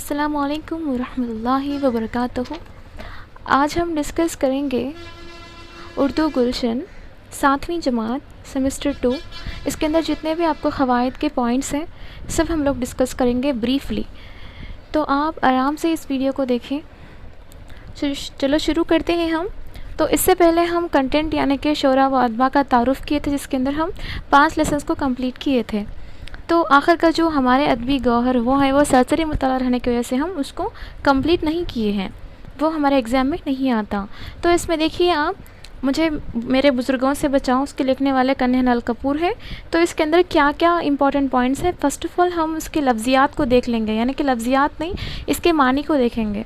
अस्सलामुअलैकुम वरहमतुल्लाहि वबरकातुहू। आज हम डिस्कस करेंगे उर्दू गुलशन 7वीं जमात सेमेस्टर 2। इसके अंदर जितने भी आपको क़वाइद के पॉइंट्स हैं सब हम लोग डिस्कस करेंगे ब्रीफली, तो आप आराम से इस वीडियो को देखें। चलो शुरू करते हैं हम। तो इससे पहले हम कंटेंट यानी कि शोरा व अदबा का तारुफ़ किए थे, जिसके अंदर हम 5 लेसन्स को कंप्लीट किए थे। तो आखिर का जो हमारे अदबी गौहर वो है, वो सरसरी मुताला रहने की वजह से हम उसको कंप्लीट नहीं किए हैं, वो हमारे एग्ज़ाम में नहीं आता। तो इसमें देखिए आप, मुझे मेरे बुज़ुर्गों से बचाओ उसके लिखने वाले कन्हैया लाल कपूर है। तो इसके अंदर क्या क्या इंपॉर्टेंट पॉइंट्स हैं, फ़र्स्ट ऑफ़ ऑल हम उसके लफ्ज़ियात को देख लेंगे, यानी कि लफ्ज़ियात नहीं, इसके मानी को देखेंगे।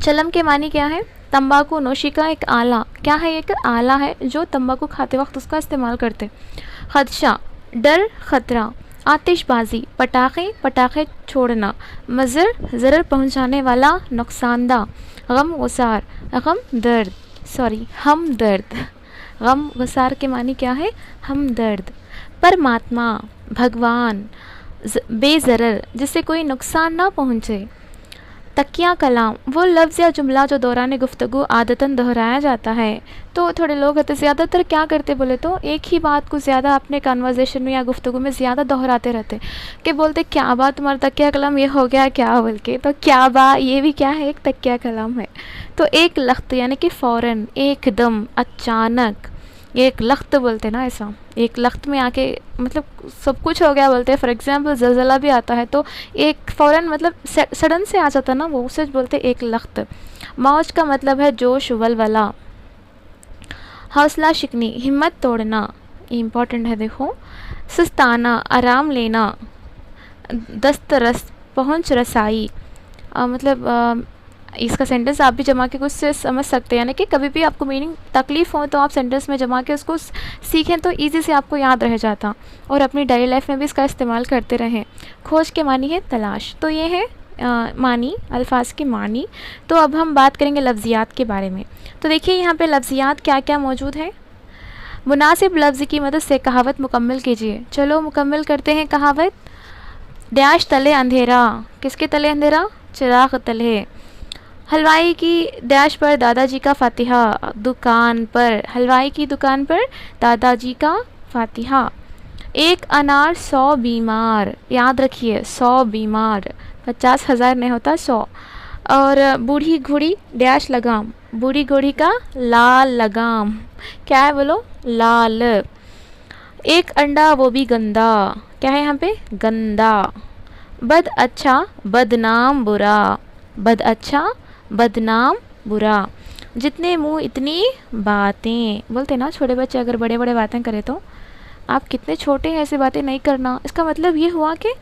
चलम के मानी क्या है? तंबाकू नोशी का एक आला। क्या है? एक आला है जो तंबाकू खाते वक्त उसका इस्तेमाल करते। खदशा डर, ख़तरा। आतिशबाजी पटाखे, पटाखे छोड़ना। मज़र ज़रर पहुँचाने वाला, नुकसानदा। गम गुसार, गम दर्द, सॉरी हम दर्द। गम गुसार के मानी क्या है? हम दर्द। परमात्मा भगवान। बेज़रर जिससे कोई नुकसान ना पहुँचे। तकिया कलाम वो लफ्ज़ या जुमला जो दौरान गुफ्तगू आदतन दोहराया जाता है। तो थोड़े लोग होते ज़्यादातर क्या करते बोले तो एक ही बात को ज़्यादा अपने कन्वर्सेशन में या गुफ्तगू में ज़्यादा दोहराते रहते कि बोलते क्या बात तुम्हारा तकिया कलाम ये हो गया क्या बोल के। तो क्या बा ये भी क्या है? एक तकिया कलाम है। तो एक लख्त यानी कि फ़ौरन, एकदम, अचानक, एक लख्त बोलते ना, ऐसा एक लख्त में आके मतलब सब कुछ हो गया बोलते हैं। फॉर एग्ज़ाम्पल ज़लज़ला भी आता है तो एक फ़ौरन मतलब सडन से आ जाता ना, वो उसे बोलते एक लख्त। मौज का मतलब है जोश वलवला। हौसला शिकनी हिम्मत तोड़ना, इम्पॉर्टेंट है देखो। सुस्ताना आराम लेना। दस्तरस पहुँच रसाई, मतलब इसका सेंटेंस आप भी जमा के कुछ से समझ सकते हैं, यानी कि कभी भी आपको मीनिंग तकलीफ़ हो तो आप सेंटेंस में जमा के उसको सीखें तो इजी से आपको याद रह जाता और अपनी डेली लाइफ में भी इसका इस्तेमाल करते रहें। खोज के मानी है तलाश। तो ये है मानी, अल्फाज के मानी। तो अब हम बात करेंगे लफ्ज़ियात के बारे में। तो देखिए यहाँ पे लफ्ज़ियात क्या क्या मौजूद है। मुनासिब लफ्ज़ की मदद से कहावत मुकम्मल कीजिए। चलो मुकम्मल करते हैं कहावत। डैश तले अंधेरा, किसके तले अंधेरा? चिराग तले। हलवाई की डैश पर दादाजी का फातिहा, दुकान पर, हलवाई की दुकान पर दादाजी का फातिहा। एक अनार 100 बीमार, याद रखिए 100 बीमार, 50,000 नहीं होता 100। और बूढ़ी घोड़ी डैश लगाम, बूढ़ी घोड़ी का लाल लगाम, क्या है बोलो? लाल। एक अंडा वो भी गंदा, क्या है यहाँ पे? गंदा। बद अच्छा बदनाम बुरा, बद अच्छा बदनाम बुरा। जितने मुंह इतनी बातें, बोलते ना छोटे बच्चे अगर बड़े बड़े बातें करें तो आप कितने छोटे हैं, ऐसी बातें नहीं करना। इसका मतलब ये हुआ कि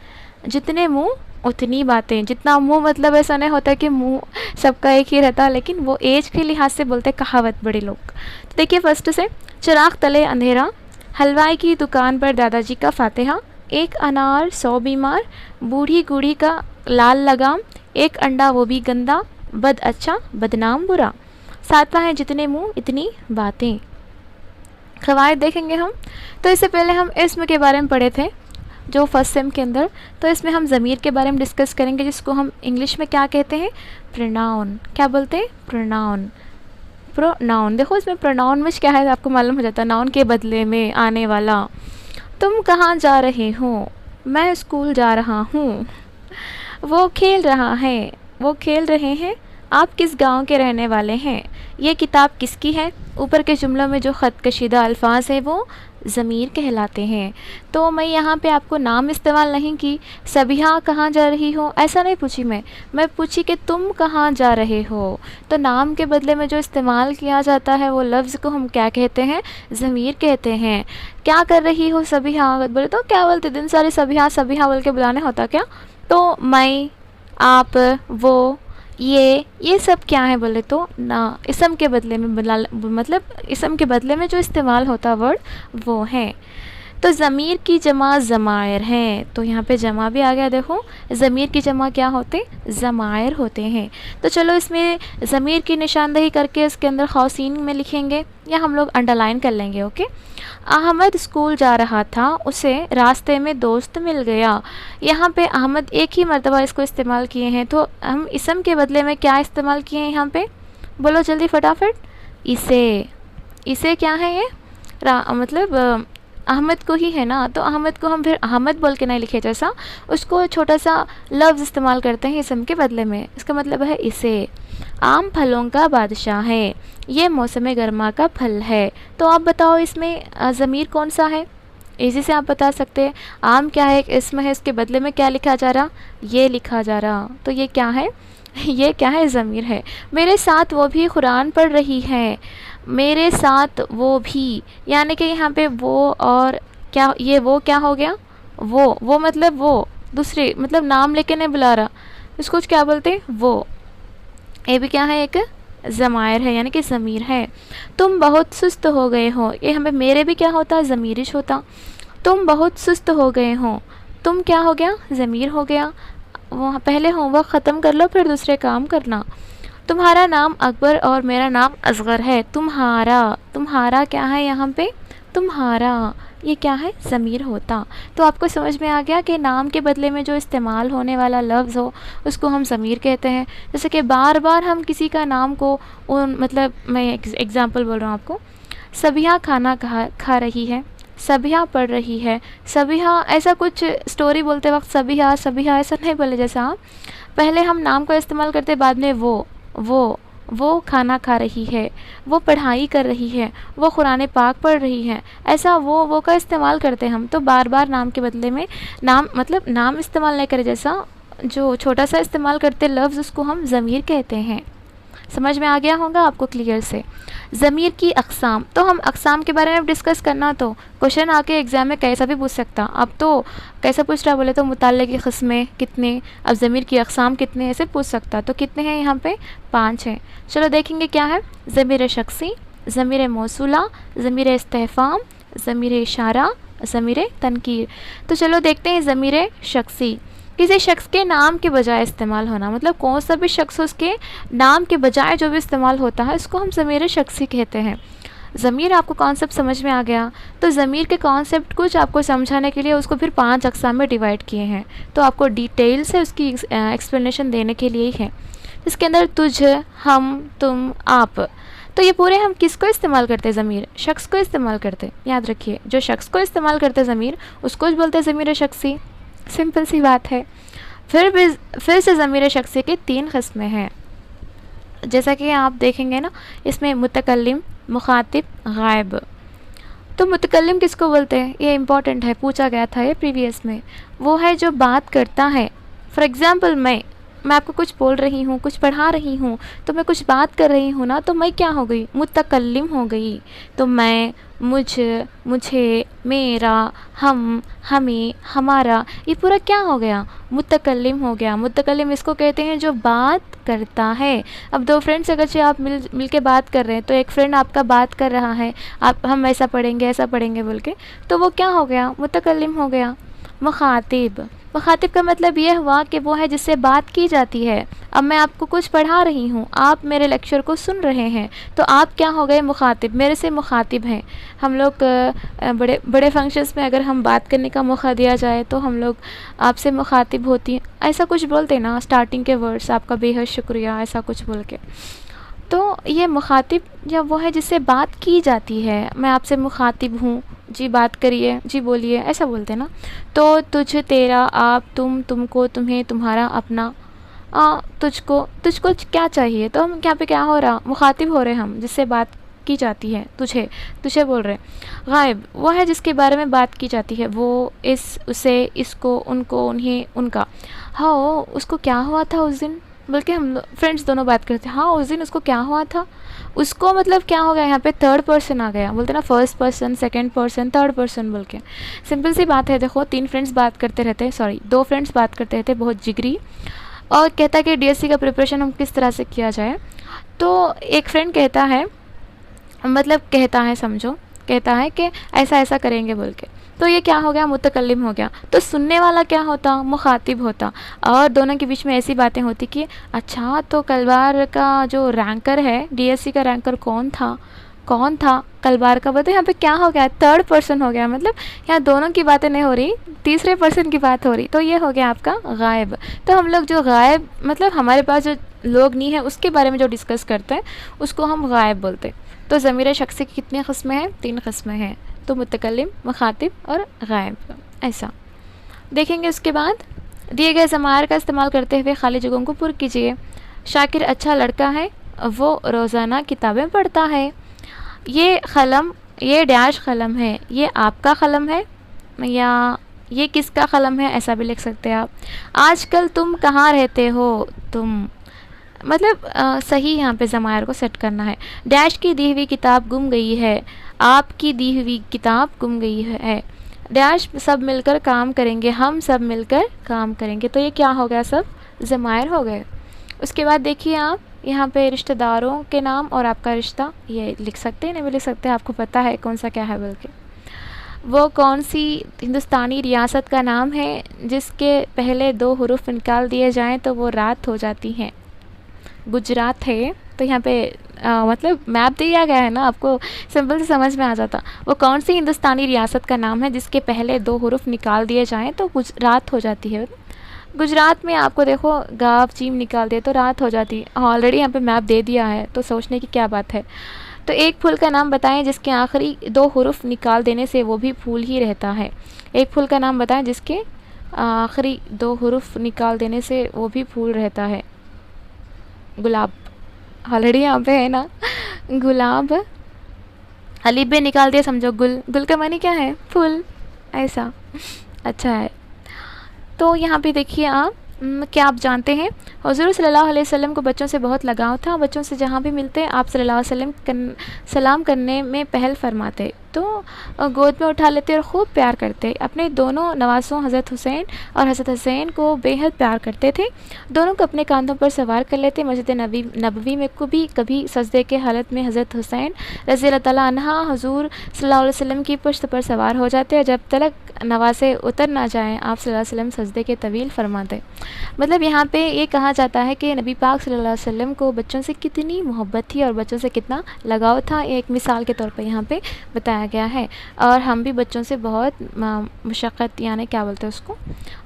जितने मुंह उतनी बातें। जितना मुंह मतलब ऐसा नहीं होता कि मुंह सबका एक ही रहता, लेकिन वो एज के लिहाज से बोलते कहावत बड़े लोग। तो देखिए फर्स्ट से, चिराग तले अंधेरा, हलवाई की दुकान पर दादाजी का फातिहा, एक अनार 100 बीमार, बूढ़ी बूढ़ी का लाल लगाम, एक अंडा वो भी गंदा, बद अच्छा बदनाम बुरा। सातवां है जितने मुंह इतनी बातें। क़वाइद देखेंगे हम। तो इससे पहले हम इस्म के बारे में पढ़े थे जो फर्स्ट सेम के अंदर। तो इसमें हम ज़मीर के बारे में डिस्कस करेंगे, जिसको हम इंग्लिश में क्या कहते हैं? प्रोनाउन। क्या बोलते हैं? प्रोनाउन। प्रोनाउन देखो इसमें प्रोनाउन में क्या है आपको मालूम हो जाता है, नाउन के बदले में आने वाला। तुम कहाँ जा रहे हो? मैं स्कूल जा रहा हूँ। वो खेल रहा है, वो खेल रहे हैं। आप किस गांव के रहने वाले हैं? ये किताब किसकी है? ऊपर के जुमलों में जो ख़त कशीदा अल्फाज है वो ज़मीर कहलाते हैं। तो मैं यहाँ पे आपको नाम इस्तेमाल नहीं की। सबिहा कहाँ जा रही हो ऐसा नहीं पूछी मैं पूछी कि तुम कहाँ जा रहे हो। तो नाम के बदले में जो इस्तेमाल किया जाता है वो लफ्ज़ को हम क्या कहते हैं? ज़मीर कहते हैं। क्या कर रही हो सबिहा? बोले तो क्या बोलते? दिन सारी सबिहा सबिहा बोल के बुलाने होता क्या? तो मैं, आप, वो, ये सब क्या है बोले तो ना, इसम के बदले में मतलब इसम के बदले में जो इस्तेमाल होता वर्ड वो है। तो ज़मीर की जमा ज़मायर है, तो यहाँ पे जमा भी आ गया। देखो ज़मीर की जमा क्या होते, ज़मायर होते हैं। तो चलो इसमें ज़मीर की निशानदेही करके इसके अंदर खौसीन में लिखेंगे या हम लोग अंडरलाइन कर लेंगे। ओके, अहमद स्कूल जा रहा था, उसे रास्ते में दोस्त मिल गया। यहाँ पे अहमद एक ही मरतबा इसको इस्तेमाल किए हैं, तो हम इसम के बदले में क्या इस्तेमाल किए हैं यहाँ पे, बोलो जल्दी फटाफट। इसे क्या है ये, मतलब अहमद को ही है ना, तो अहमद को हम फिर अहमद बोल के नहीं लिखे, जैसा उसको छोटा सा लफ्ज़ इस्तेमाल करते हैं इसम के बदले में। इसका मतलब है इसे। आम फलों का बादशाह है, ये मौसम गर्मा का फल है। तो आप बताओ इसमें ज़मीर कौन सा है, इसी से आप बता सकते हैं। आम क्या है, एक इसम है, इसके बदले में क्या लिखा जा रहा, ये लिखा जा रहा, तो ये क्या है ये क्या है, ज़मीर है। मेरे साथ वो भी कुरान पढ़ रही है, मेरे साथ वो भी, यानी कि यहाँ पे वो और क्या, ये वो क्या हो गया, वो मतलब वो दूसरे, मतलब नाम लेके नहीं बुला रहा, इसको क्या बोलते हैं, वो। ये भी क्या है, एक ज़मायर है यानी कि ज़मीर है। तुम बहुत सुस्त हो गए हो, ये हमें मेरे भी क्या होता, ज़मीरिश होता। तुम बहुत सुस्त हो गए हो, तुम क्या हो गया, ज़मीर हो गया। वहाँ पहले होमवर्क ख़त्म कर लो फिर दूसरे काम करना। तुम्हारा नाम अकबर और मेरा नाम असगर है। तुम्हारा क्या है यहाँ पे, तुम्हारा, ये क्या है, ज़मीर होता। तो आपको समझ में आ गया कि नाम के बदले में जो इस्तेमाल होने वाला लफ्ज़ हो उसको हम ज़मीर कहते हैं। जैसे कि बार बार हम किसी का नाम को मतलब मैं एग्ज़ाम्पल बोल रहा हूँ आपको, सबिहा खाना खा रही है, सबिहा पढ़ रही है, सबिहा, ऐसा कुछ स्टोरी बोलते वक्त सबिहा ऐसा नहीं बोले। जैसा पहले हम नाम को इस्तेमाल करते, बाद में वो खाना खा रही है, वो पढ़ाई कर रही है, वो कुरान पाक पढ़ रही है, ऐसा वो का इस्तेमाल करते हम। तो बार बार नाम के बदले में नाम, मतलब नाम इस्तेमाल नहीं करें, जैसा जो छोटा सा इस्तेमाल करते लफ्ज़ उसको हम ज़मीर कहते हैं। समझ में आ गया होगा आपको क्लियर से। ज़मीर की अक़साम, तो हम अक़साम के बारे में डिस्कस करना, तो क्वेश्चन आके एग्ज़ाम में कैसा भी पूछ सकता। अब तो कैसा पूछ रहा, बोले तो मुताल्ले की क़िस्में कितने, अब ज़मीर की अक़साम कितने, ऐसे पूछ सकता। तो कितने हैं यहाँ पे, 5 हैं। चलो देखेंगे क्या है, ज़मीर शख्सी, ज़मीर मौसूला, ज़मीर इस्तेफ़ाम, ज़मीर इशारा, ज़मीर तनकीर। तो चलो देखते हैं ज़मीर शख्सी, किसी शख्स के नाम के बजाय इस्तेमाल होना, मतलब कौन सा भी शख्स उसके नाम के बजाय जो भी इस्तेमाल होता है उसको हम ज़मीर शख्सी कहते हैं। ज़मीर आपको कॉन्सेप्ट समझ में आ गया। तो ज़मीर के कॉन्सेप्ट कुछ आपको समझाने के लिए उसको फिर 5 अक़साम में डिवाइड किए हैं, तो आपको डिटेल से उसकी एक्सप्लेनेशन देने के लिए ही है। इसके अंदर तुझ, हम, तुम, आप, तो ये पूरे हम किसको इस्तेमाल करते हैं, ज़मीर शख्स को इस्तेमाल करते। याद रखिए, जो शख्स को इस्तेमाल करते ज़मीर उसको बोलते हैं ज़मीर शख्सी। सिंपल सी बात है। फिर से ज़मीर शख्सी के 3 क़िस्में हैं, जैसा कि आप देखेंगे ना, इसमें मुतकल्लिम, मुखातिब, गायब। तो मुतकल्लिम किसको बोलते हैं, ये इम्पॉर्टेंट है, पूछा गया था ये प्रीवियस में। वो है जो बात करता है। फॉर एग्ज़ाम्पल मैं आपको कुछ बोल रही हूँ, कुछ पढ़ा रही हूँ, तो मैं कुछ बात कर रही हूँ ना, तो मैं क्या हो गई, मुतकल्लिम हो गई। तो मैं, मुझे, मेरा, हम, हमें, हमारा, ये पूरा क्या हो गया, मुतकल्लिम हो गया। मुतकल्लिम इसको कहते हैं जो बात करता है। अब 2 फ्रेंड्स अगर आप मिल के बात कर रहे हैं, तो एक फ्रेंड आपका बात कर रहा है, हम ऐसा पढ़ेंगे बोल के, तो वो क्या हो गया, मुतकल्लिम हो गया। मुखातिब का मतलब ये हुआ कि वो है जिससे बात की जाती है। अब मैं आपको कुछ पढ़ा रही हूँ, आप मेरे लेक्चर को सुन रहे हैं, तो आप क्या हो गए, मुखातिब, मेरे से मुखातिब हैं। हम लोग बड़े फंक्शंस में अगर हम बात करने का मौका दिया जाए तो हम लोग आपसे मुखातिब होती, ऐसा कुछ बोलते ना स्टार्टिंग के वर्ड्स, आपका बेहद शुक्रिया, ऐसा कुछ बोल के। तो ये मुखातिब या वो है जिससे बात की जाती है। मैं आपसे मुखातिब हूँ, जी बात करिए, जी बोलिए, ऐसा बोलते हैं ना। तो तुझ, तेरा, आप, तुम, तुमको, तुम्हें, तुम्हारा, अपना, तुझको क्या चाहिए, तो हम यहाँ पे क्या हो रहा, मुखातिब हो रहे हम, जिससे बात की जाती है। तुझे बोल रहे। गायब वो है जिसके बारे में बात की जाती है, वो, इस, उसे, इसको, उनको, उन्हें, उनका। हाँ, उसको क्या हुआ था उस दिन, बल्कि हम फ्रेंड्स दोनों बात करते हैं, हाँ उस दिन उसको क्या हुआ था। उसको मतलब क्या हो गया, यहाँ पे 3rd पर्सन आ गया, बोलते ना 1st person, 2nd person, 3rd person बोल के। सिंपल सी बात है। देखो 2 फ्रेंड्स बात करते रहते हैं, बहुत जिगरी, और कहता है कि DSC का प्रिपरेशन हम किस तरह से किया जाए। तो एक फ्रेंड कहता है, समझो, कहता है कि ऐसा ऐसा करेंगे बोल के। तो ये क्या हो गया, मुतकल्लिम हो गया। तो सुनने वाला क्या होता, मुखातिब होता। और दोनों के बीच में ऐसी बातें होती कि अच्छा तो कलबार का जो रैंकर है, डीएससी का रैंकर कौन था कलबार का, बताओ यहाँ पे क्या हो गया, थर्ड पर्सन हो गया। मतलब यहाँ दोनों की बातें नहीं हो रही, तीसरे पर्सन की बात हो रही। तो ये हो गया आपका गायब। तो हम लोग जो गायब मतलब हमारे पास जो लोग नहीं है उसके बारे में जो डिस्कस करते हैं उसको हम गायब बोलते हैं। तो ज़मीर शख्स की कितनी किस्में हैं, 3 किस्में हैं। तो मुतकल्लिम, मुखातिब और गायब। ऐसा देखेंगे। उसके बाद दिए गए ज़मायर का इस्तेमाल करते हुए खाली जगहों को पुर कीजिए। शाकिर अच्छा लड़का है, वो रोज़ाना किताबें पढ़ता है। ये कलम, ये डैश कलम है, ये आपका कलम है या ये किसका कलम है, ऐसा भी लिख सकते हैं आप। आजकल तुम कहाँ रहते हो, तुम मतलब सही यहाँ पे ज़मायर को सेट करना है। डैश की दी हुई किताब गुम गई है, आपकी दी हुई किताब गुम गई है। डैश सब मिलकर काम करेंगे, हम सब मिलकर काम करेंगे। तो ये क्या हो गया, सब ज़मायर हो गए। उसके बाद देखिए आप यहाँ पे रिश्तेदारों के नाम और आपका रिश्ता ये लिख सकते हैं, नहीं भी लिख सकते हैं, आपको पता है कौन सा क्या है। बल्कि वो कौन सी हिंदुस्तानी रियासत का नाम है जिसके पहले 2 हुरूफ निकाल दिए जाएं तो वो रात हो जाती हैं। गुजरात है। तो यहाँ पे मतलब मैप दिया गया है ना, आपको सिंपल से समझ में आ जाता। वो कौन सी हिंदुस्तानी रियासत का नाम है जिसके पहले 2 हुरूफ निकाल दिए जाएं तो गुजरात हो जाती है। गुजरात में आपको देखो गाव चीम निकाल दे तो रात हो जाती है। ऑलरेडी यहाँ पे मैप दे दिया है तो सोचने की क्या बात है। तो एक फूल का नाम बताएं जिसके आखिरी 2 हुरूफ निकाल देने से वो भी फूल ही रहता है। एक फूल का नाम बताएं जिसके आखिरी 2 हुरूफ निकाल देने से वो भी फूल रहता है। गुलाब, ऑलरेडी यहाँ पे है ना गुलाब। अलीफ बे निकाल दिया समझो गुल, गुल का मानी क्या है, फूल। ऐसा अच्छा है। तो यहाँ पे देखिए आप क्या आप जानते हैं हुज़ूर सल्लल्लाहु अलैहि वसल्लम को बच्चों से बहुत लगाव था। बच्चों से जहाँ भी मिलते आप सल्लल्लाहु अलैहि वसल्लम सलाम करने में पहल फरमाते, तो गोद में उठा लेते और ख़ूब प्यार करते। अपने दोनों नवासों हज़रत हुसैन और हज़रत हुसैन को बेहद प्यार करते थे। दोनों को अपने कांधों पर सवार कर लेते। मस्जिद नबवी में कभी सजदे के हालत में हज़रत हुसैन रज़ी अल्लाह तआला अन्हा हुज़ूर सल्लल्लाहु अलैहि वसल्लम की पुश्त पर सवार हो जाते और जब तक नवासे उतर ना जाएँ आप सल्लल्लाहु अलैहि वसल्लम सजदे के तवील फरमाते। मतलब यहाँ पे ये कहा जाता है कि नबी पाक सल्लल्लाहु अलैहि वसल्लम को बच्चों से कितनी मोहब्बत थी और बच्चों से कितना लगाव था, एक मिसाल के तौर पे यहाँ पे बताया गया है। और हम भी बच्चों से बहुत मशक्क़त यानी क्या बोलते हैं उसको,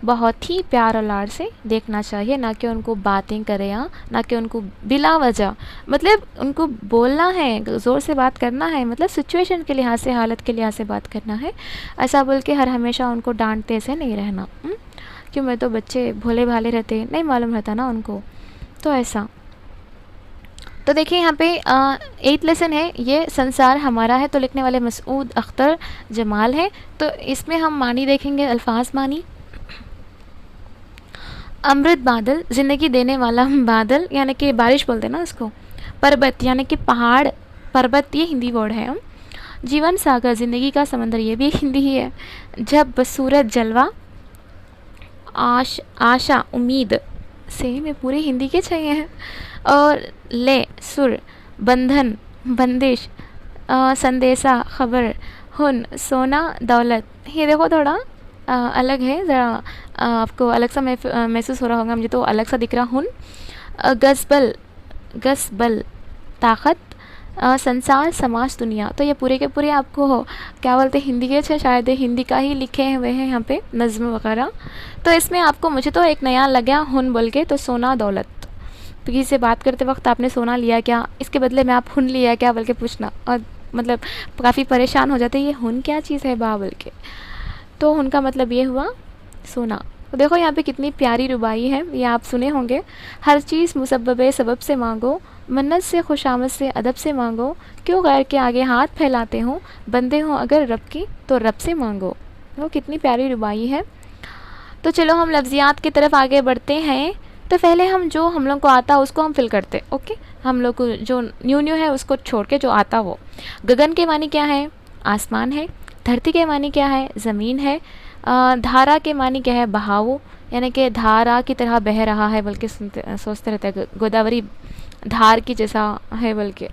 बहुत ही प्यार और लाड से देखना चाहिए, ना कि उनको बातें करें या ना कि उनको बिला वजह मतलब उनको बोलना है, ज़ोर से बात करना है, मतलब सिचुएशन के लिहाज से, हालत के लिहाज से बात करना है। ऐसा बोल के हर हमेशा उनको डांटते से नहीं रहना। क्यों, मैं तो बच्चे भोले भाले रहते, नहीं मालूम रहता ना उनको, तो ऐसा। तो देखिए यहाँ पे 8th लेसन है, ये संसार हमारा है। तो लिखने वाले मसूद अख्तर जमाल है। तो इसमें हम मानी देखेंगे, अल्फाज मानी। अमृत बादल, ज़िंदगी देने वाला बादल, यानी कि बारिश बोलते हैं ना उसको। पर्वत यानी कि पहाड़, पर्वत ये हिंदी वर्ड है। जीवन सागर, ज़िंदगी का समंदर, ये भी हिंदी ही है। जब सूरज जलवा, आशा उम्मीद, सेम में पूरे हिंदी के चाहिए हैं। और ले सुर, बंधन बंदिश, संदेशा खबर, हुन सोना दौलत। ये देखो थोड़ा अलग है, ज़रा आपको अलग सा महसूस हो रहा होगा, मुझे तो अलग सा दिख रहा। हुन गसबल ताकत, संसार समाज दुनिया। तो ये पूरे के पूरे आपको क्या बोलते हैं, हिंदी के शायद हिंदी का ही लिखे हुए हैं यहाँ पे नज़्म वगैरह। तो इसमें आपको, मुझे तो एक नया लग गया हुन बोल के, तो सोना दौलत। तो किसी से बात करते वक्त आपने सोना लिया क्या, इसके बदले में आप हुन लिया क्या बोल के पूछना, और मतलब काफ़ी परेशान हो जाते, ये हुन क्या चीज़ है बा बोल के। तो हुन का मतलब ये हुआ सोना। तो देखो यहाँ पे कितनी प्यारी रुबाई है, ये आप सुने होंगे। हर चीज़ मुसब्बब सबब से मांगो, मन्नत से खुशामद से अदब से मांगो, क्यों गैर के आगे हाथ फैलाते हो, बंदे हो अगर रब की तो रब से मांगो। वो कितनी प्यारी रुबाई है। तो चलो हम लफ्ज़ियात की तरफ आगे बढ़ते हैं। तो पहले हम जो हम लोग को आता है उसको हम फिल करते, ओके। हम लोग को जो न्यू है उसको छोड़ के जो आता वो। गगन के मानी क्या है, आसमान है। धरती के मानी क्या है, ज़मीन है। धारा के मानी क्या है, बहाव, यानी कि धारा की तरह बह रहा है, बल्कि सोचते रहते हैं गोदावरी धार की जैसा है, बल्कि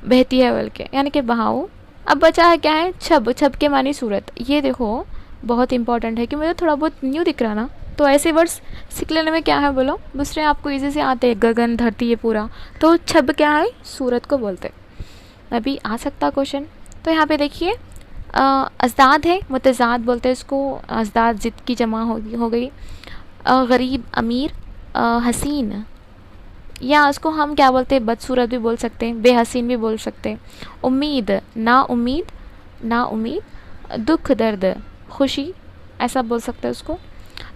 बहती है, बल्कि यानी कि बहाव। अब बचा है क्या है, छब, छब के मानी सूरत। ये देखो बहुत इंपॉर्टेंट है कि मुझे थोड़ा बहुत न्यू दिख रहा ना, तो ऐसे वर्ड्स सीख लेने में क्या है बोलो, दूसरे आपको इजी से आते हैं, गगन धरती ये पूरा, तो छब क्या है, सूरत को बोलते हैं। अभी आ सकता क्वेश्चन। तो यहाँ पे देखिए अज़दाद है, मुतज़ाद बोलते हैं इसको, अज़दाद जिद की जमा हो गई। गरीब, अमीर, हसीन, या उसको हम क्या बोलते हैं, बदसूरत भी बोल सकते हैं, बेहसीन भी बोल सकते हैं। उम्मीद, ना उम्मीद, ना उम्मीद। दुख, दर्द, खुशी, ऐसा बोल सकते हैं उसको।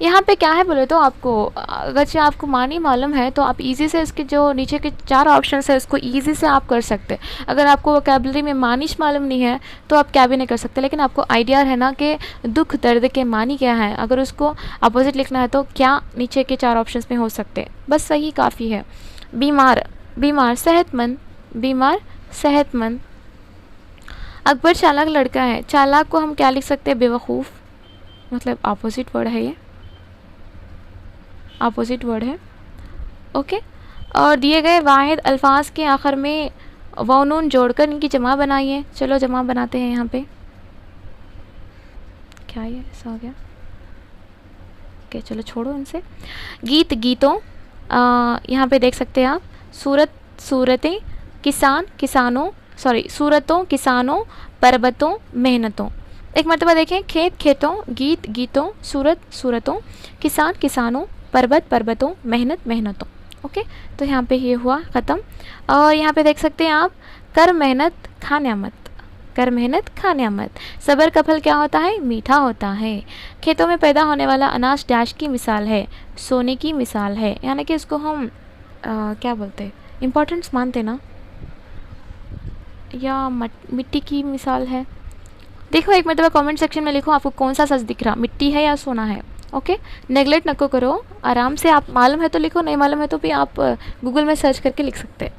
यहाँ पे क्या है बोले तो आपको, अगर से आपको मानी मालूम है तो आप इजी से इसके जो नीचे के 4 ऑप्शन है उसको इजी से आप कर सकते हैं। अगर आपको वोकैबुलरी में मानिश मालूम नहीं है तो आप क्या भी नहीं कर सकते, लेकिन आपको आइडिया है ना कि दुख दर्द के मानी क्या है, अगर उसको अपोजिट लिखना है तो क्या नीचे के 4 ऑप्शन में हो सकते हैं, बस सही काफ़ी है। बीमार, बीमार, सेहतमंद, बीमार, सेहतमंद। अकबर चालाक लड़का है, चालाक को हम क्या लिख सकते हैं, बेवकूफ़, मतलब अपोजिट वर्ड है, ये अपोजिट वर्ड है। ओके, और दिए गए वाहिद अल्फाज के आखिर में वाव नून जोड़कर इनकी जमा बनाइए। चलो जमा बनाते हैं। यहाँ पे क्या ये ऐसा हो गया, ओके चलो छोड़ो इनसे। गीत, गीतों, यहाँ पे देख सकते हैं आप, सूरत, सूरतें, किसान, किसानों, सॉरी सूरतों, किसानों, पर्वतों, मेहनतों। एक मरतबा देखें, खेत, खेतों, गीत, गीतों, सूरत, सूरतों, किसान, किसानों, पर्वत, पर्वतों, मेहनत, मेहनतों। ओके, तो यहाँ पे ये हुआ ख़त्म। और यहाँ पे देख सकते हैं आप, कर मेहनत खा नियामत, कर मेहनत खा नियामत। सब्र का फल क्या होता है, मीठा होता है। खेतों में पैदा होने वाला अनाज डैश की मिसाल है, सोने की मिसाल है। यानी कि इसको हम क्या बोलते हैं, इम्पोर्टेंस मानते ना, या मिट्टी की मिसाल है। देखो एक मतलब कमेंट सेक्शन में लिखो आपको कौन सा सच दिख रहा, मिट्टी है या सोना है। ओके, नेगलेक्ट नको करो, आराम से, आप मालूम है तो लिखो, नहीं मालूम है तो भी आप गूगल में सर्च करके लिख सकते हैं।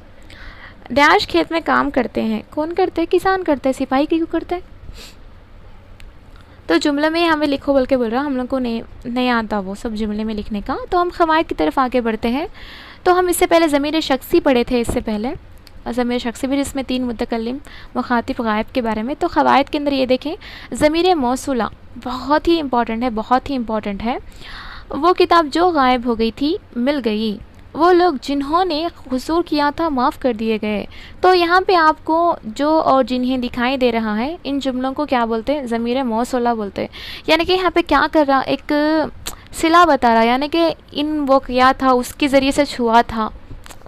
डैश खेत में काम करते हैं, कौन करते हैं, किसान करते हैं, सिपाही क्यों करते हैं। तो जुमले में हमें लिखो बोल के बोल रहा, हम लोग को नहीं आता वो सब जुमले में लिखने का। तो हम ख़वाइद की तरफ आगे बढ़ते हैं। तो हम इससे पहले ज़मीर शख्सी पढ़े थे, इससे पहले ज़मीर शख्सी भी, जिसमें 3 मुतकल्लिम मुखातिब गायब के बारे में। तो ख़वाइद के अंदर ये देखें, ज़मीर मौसूला बहुत ही इम्पॉर्टेंट है, बहुत ही इम्पॉर्टेंट है। वो किताब जो गायब हो गई थी मिल गई, वो लोग जिन्होंने कसूर किया था माफ़ कर दिए गए। तो यहाँ पे आपको जो और जिन्हें दिखाई दे रहा है, इन जुमलों को क्या बोलते हैं, ज़मीर मौसूला बोलते हैं। यानी कि यहाँ पे क्या कर रहा, एक सिला बता रहा, यानी कि इन वो किया था, उसके ज़रिए से छुआ था।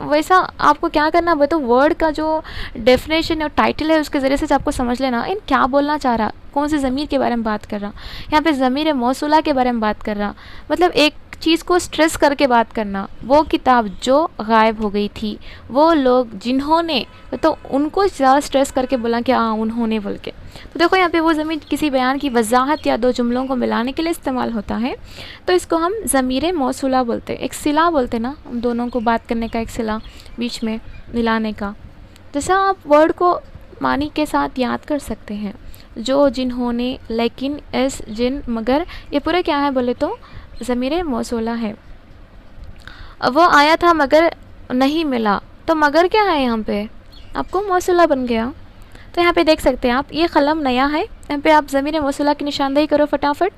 वैसा आपको क्या करना है, तो वर्ड का जो डेफिनेशन और टाइटल है उसके ज़रिए से आपको समझ लेना इन क्या बोलना चाह रहा, कौन से ज़मीर के बारे में बात कर रहा। यहाँ पे ज़मीर मौसूला के बारे में बात कर रहा, मतलब एक चीज़ को स्ट्रेस करके बात करना। वो किताब जो गायब हो गई थी, वो लोग जिन्होंने, तो उनको ज़्यादा स्ट्रेस करके बोला कि हाँ उन्होंने बोल के। तो देखो यहाँ पे वो ज़मीर किसी बयान की वजाहत या 2 जुमलों को मिलाने के लिए इस्तेमाल होता है, तो इसको हम ज़मीर मौसूला बोलते हैं। एक सिला बोलते हैं ना, हम दोनों को बात करने का एक सिला, बीच में मिलाने का। जैसा आप वर्ड को मानी के साथ याद कर सकते हैं, जो, जिन्होंने, लेकिन, इस, जिन, मगर, ये पूरे क्या है बोले तो ज़मीर मौसूला है। वो आया था मगर नहीं मिला, तो मगर क्या है यहाँ पे, आपको मौसूला बन गया। तो यहाँ पे देख सकते हैं आप, ये कलम नया है, यहाँ पे आप ज़मीर मौसूला की निशानदेही करो फटाफट।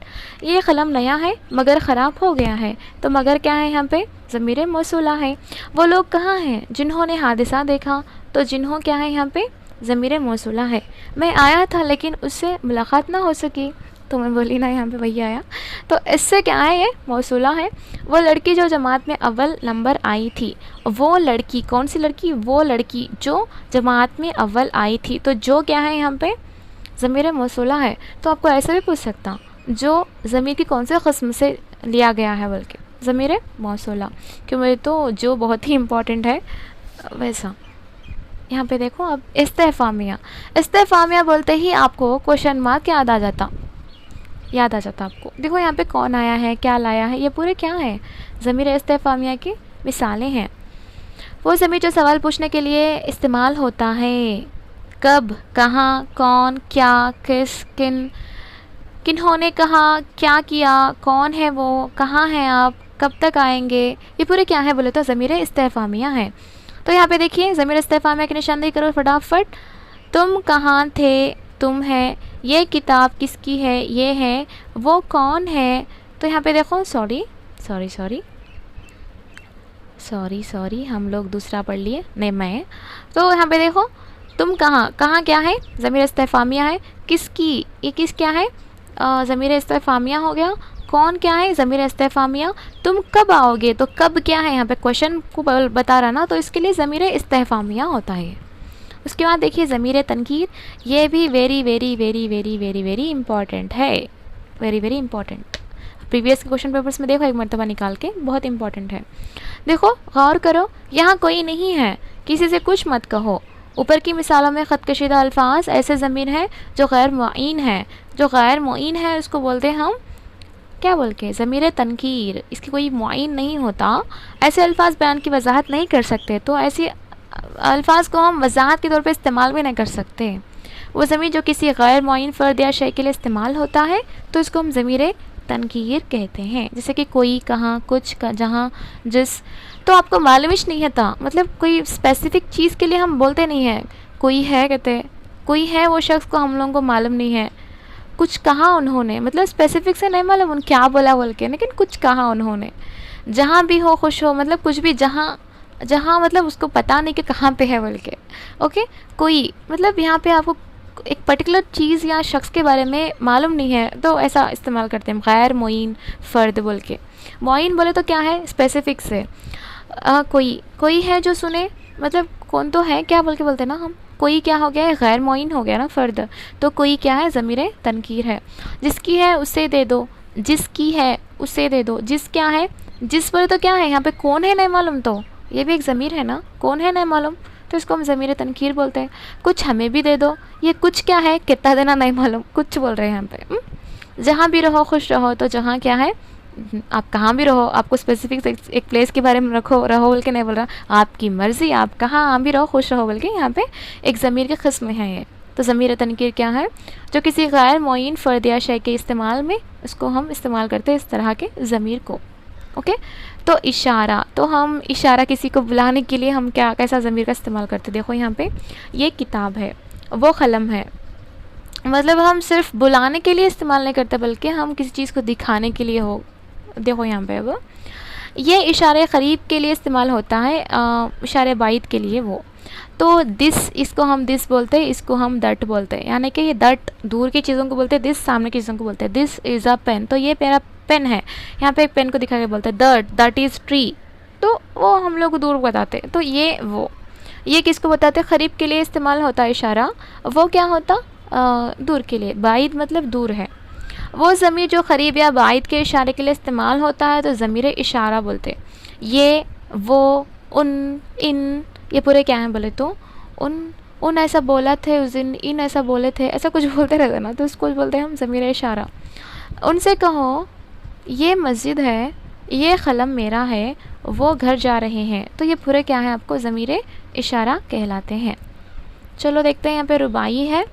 ये कलम नया है मगर ख़राब हो गया है, तो मगर क्या है यहाँ पे, ज़मीर मौसूला है। वो लोग कहाँ हैं, जिन्होंने हादसा देखा, तो जिन्हों क्या है यहाँ पे, ज़मीर मौसूला है। मैं आया था लेकिन उससे मुलाकात ना हो सकी, तो मैं बोली ना यहाँ पे वही आया, तो इससे क्या है, ये मौसूला है। वो लड़की जो जमात में अव्वल नंबर आई थी, वो लड़की, कौन सी लड़की, वो लड़की जो जमात में अव्वल आई थी, तो जो क्या है यहाँ पे, ज़मीर मौसूला है। तो आपको ऐसा भी पूछ सकता, जो ज़मीर की कौन से क़स्म से लिया गया है, बल्कि ज़मीर मौसूला, क्योंकि तो जो बहुत ही इम्पॉर्टेंट है। वैसा यहाँ पे देखो अब, इस्तेफ़ामिया, इस्तेफ़ामिया बोलते ही आपको क्वेश्चन मार्क याद आ जाता आपको। देखो यहाँ पे कौन आया है, क्या लाया है, ये पूरे क्या है, ज़मीर इस्तेफ़ामिया की मिसालें हैं। वो ज़मीर जो सवाल पूछने के लिए इस्तेमाल होता है, कब, कहाँ, कौन, क्या, किस, किन, किन्होंने कहा, क्या किया, कौन है वो, कहाँ हैं आप, कब तक आएंगे, ये पूरे क्या है बोले तो ज़मीर इस्तेफ़ामिया है। तो यहाँ पे देखिए ज़मीर इस्तेफ़ामिया की निशानदेही करो फटाफट। तुम कहाँ थे, तुम है, ये किताब किसकी है, ये है, वो कौन है। तो यहाँ पे देखो sorry sorry sorry sorry sorry हम लोग दूसरा पढ़ लिए, नहीं मैं। तो यहाँ पे देखो तुम कहाँ, कहाँ क्या है, ज़मीर इस्तिफ़ामिया है, किसकी, ये किस क्या है, ज़मीर इस्तिफ़ामिया हो गया, कौन क्या है, ज़मीर इस्तिफ़ामिया, तुम कब आओगे, तो कब क्या है, यहाँ पे क्वेश्चन को बता रहा ना, तो इसके लिए ज़मीर इस्तिफ़ामिया होता है। उसके बाद देखिए ज़मीर तनकीर, ये भी very very very very very very important है, वेरी वेरी इंपॉर्टेंट। प्रीवियस के क्वेश्चन पेपर्स में देखो एक मरतबा निकाल के, बहुत इंपॉर्टेंट है। देखो गौर करो, यहाँ कोई नहीं है, किसी से कुछ मत कहो। ऊपर की मिसालों में ख़त कशीदा अल्फाज ऐसे ज़मीर हैं जो गैर मुईन है, जो गैर मुईन है उसको बोलते हैं हम क्या बोल के, ज़मीर तनकीर। इसकी कोई मुईन नहीं होता, ऐसे अल्फाज बयान की वजाहत नहीं कर सकते, तो ऐसे अल्फाज को हम वजाहत के तौर पे इस्तेमाल भी नहीं कर सकते। वो ज़मीर जो किसी गैर मुईन फ़र्द या शय के लिए इस्तेमाल होता है तो इसको हम ज़मीर तनकीर कहते हैं। जैसे कि कोई, कहाँ, कुछ, जहाँ, जिस। तो आपको मालूम ही नहीं है था, मतलब कोई स्पेसिफिक चीज़ के लिए हम बोलते नहीं हैं। कोई है कहते, कोई है वो शख्स को हम लोगों को मालूम नहीं है। कुछ कहा उन्होंने, मतलब स्पेसिफिक से नहीं मालूम उन क्या बोला बोल के, लेकिन कुछ कहा उन्होंने। जहाँ भी हो खुश हो, मतलब कुछ भी, जहाँ जहाँ मतलब उसको पता नहीं कि कहाँ पे है बोल के। ओके, कोई मतलब यहाँ पे आपको एक पर्टिकुलर चीज़ या शख्स के बारे में मालूम नहीं है तो ऐसा इस्तेमाल करते हैं गैर मुईन फ़र्द बोल के। मुईन बोले तो क्या है, स्पेसिफिक से। कोई है जो सुने, मतलब कौन तो है क्या बोल के बोलते हैं ना हम। कोई क्या हो गया है, गैर मुईन हो गया ना फ़र्द, तो कोई क्या है, ज़मीर तनकीर है। जिसकी है उसे दे दो, जिसकी है उसे दे दो। जिस क्या है, जिस बोले तो क्या है, यहाँ पे कौन है नहीं मालूम, तो ये भी एक ज़मीर है ना, कौन है नहीं मालूम, तो इसको हम ज़मीर तनकीर बोलते हैं। कुछ हमें भी दे दो, ये कुछ क्या है, कितना देना नहीं मालूम, कुछ बोल रहे हैं यहाँ पे। जहाँ भी रहो खुश रहो, तो जहाँ क्या है, आप कहाँ भी रहो, आपको स्पेसिफिक एक प्लेस के बारे में रहो बोल के नहीं बोल रहा, आपकी मर्ज़ी, आप कहाँ भी रहो खुश रहो बोल के, यहाँ पे एक ज़मीर के क़िस्म है ये। तो ज़मीर तनकीर क्या है, जो किसी गैर मुईन फ़र्द या शय के इस्तेमाल में उसको हम इस्तेमाल करते हैं, इस तरह के ज़मीर को। ओके, तो इशारा, तो हम इशारा किसी को बुलाने के लिए हम क्या, कैसा ज़मीर का इस्तेमाल करते हैं। देखो यहाँ पे ये किताब है, वो कलम है, मतलब हम सिर्फ बुलाने के लिए इस्तेमाल नहीं करते बल्कि हम किसी चीज़ को दिखाने के लिए हो। देखो यहाँ पे वो ये इशारे क़रीब के लिए इस्तेमाल होता है, इशारे बाइद के लिए वो। तो दिस, इसको हम दिस बोलते हैं, इसको हम दट बोलते हैं, यानी कि ये दट दूर की चीज़ों को बोलते हैं, दिस सामने की चीज़ों को बोलते हैं। दिस इज़ अ पेन, तो ये मेरा पेन है, यहाँ पे एक पेन को दिखा के बोलते हैं। दैट इज़ ट्री, तो वो हम लोग दूर बताते हैं। तो ये वो, ये किसको बताते हैं, क़रीब के लिए इस्तेमाल होता है इशारा, वो क्या होता, दूर के लिए। बाइद मतलब दूर है। वो ज़मीर जो क़रीब या बाइद के इशारे के लिए इस्तेमाल होता है तो ज़मीर इशारा बोलते हैं। ये, वो, उन, इन, ये पूरे क्या हैं बोले तो उन ऐसा बोला थे उस दिन, इन ऐसा बोले थे, ऐसा कुछ बोलते रहते ना, तो उसको बोलते हैं हम ज़मीर इशारा। उनसे कहो ये मस्जिद है, ये कलम मेरा है, वो घर जा रहे हैं, तो ये पूरे क्या हैं, आपको ज़मीर इशारा कहलाते हैं। चलो देखते हैं यहाँ पे रुबाई है।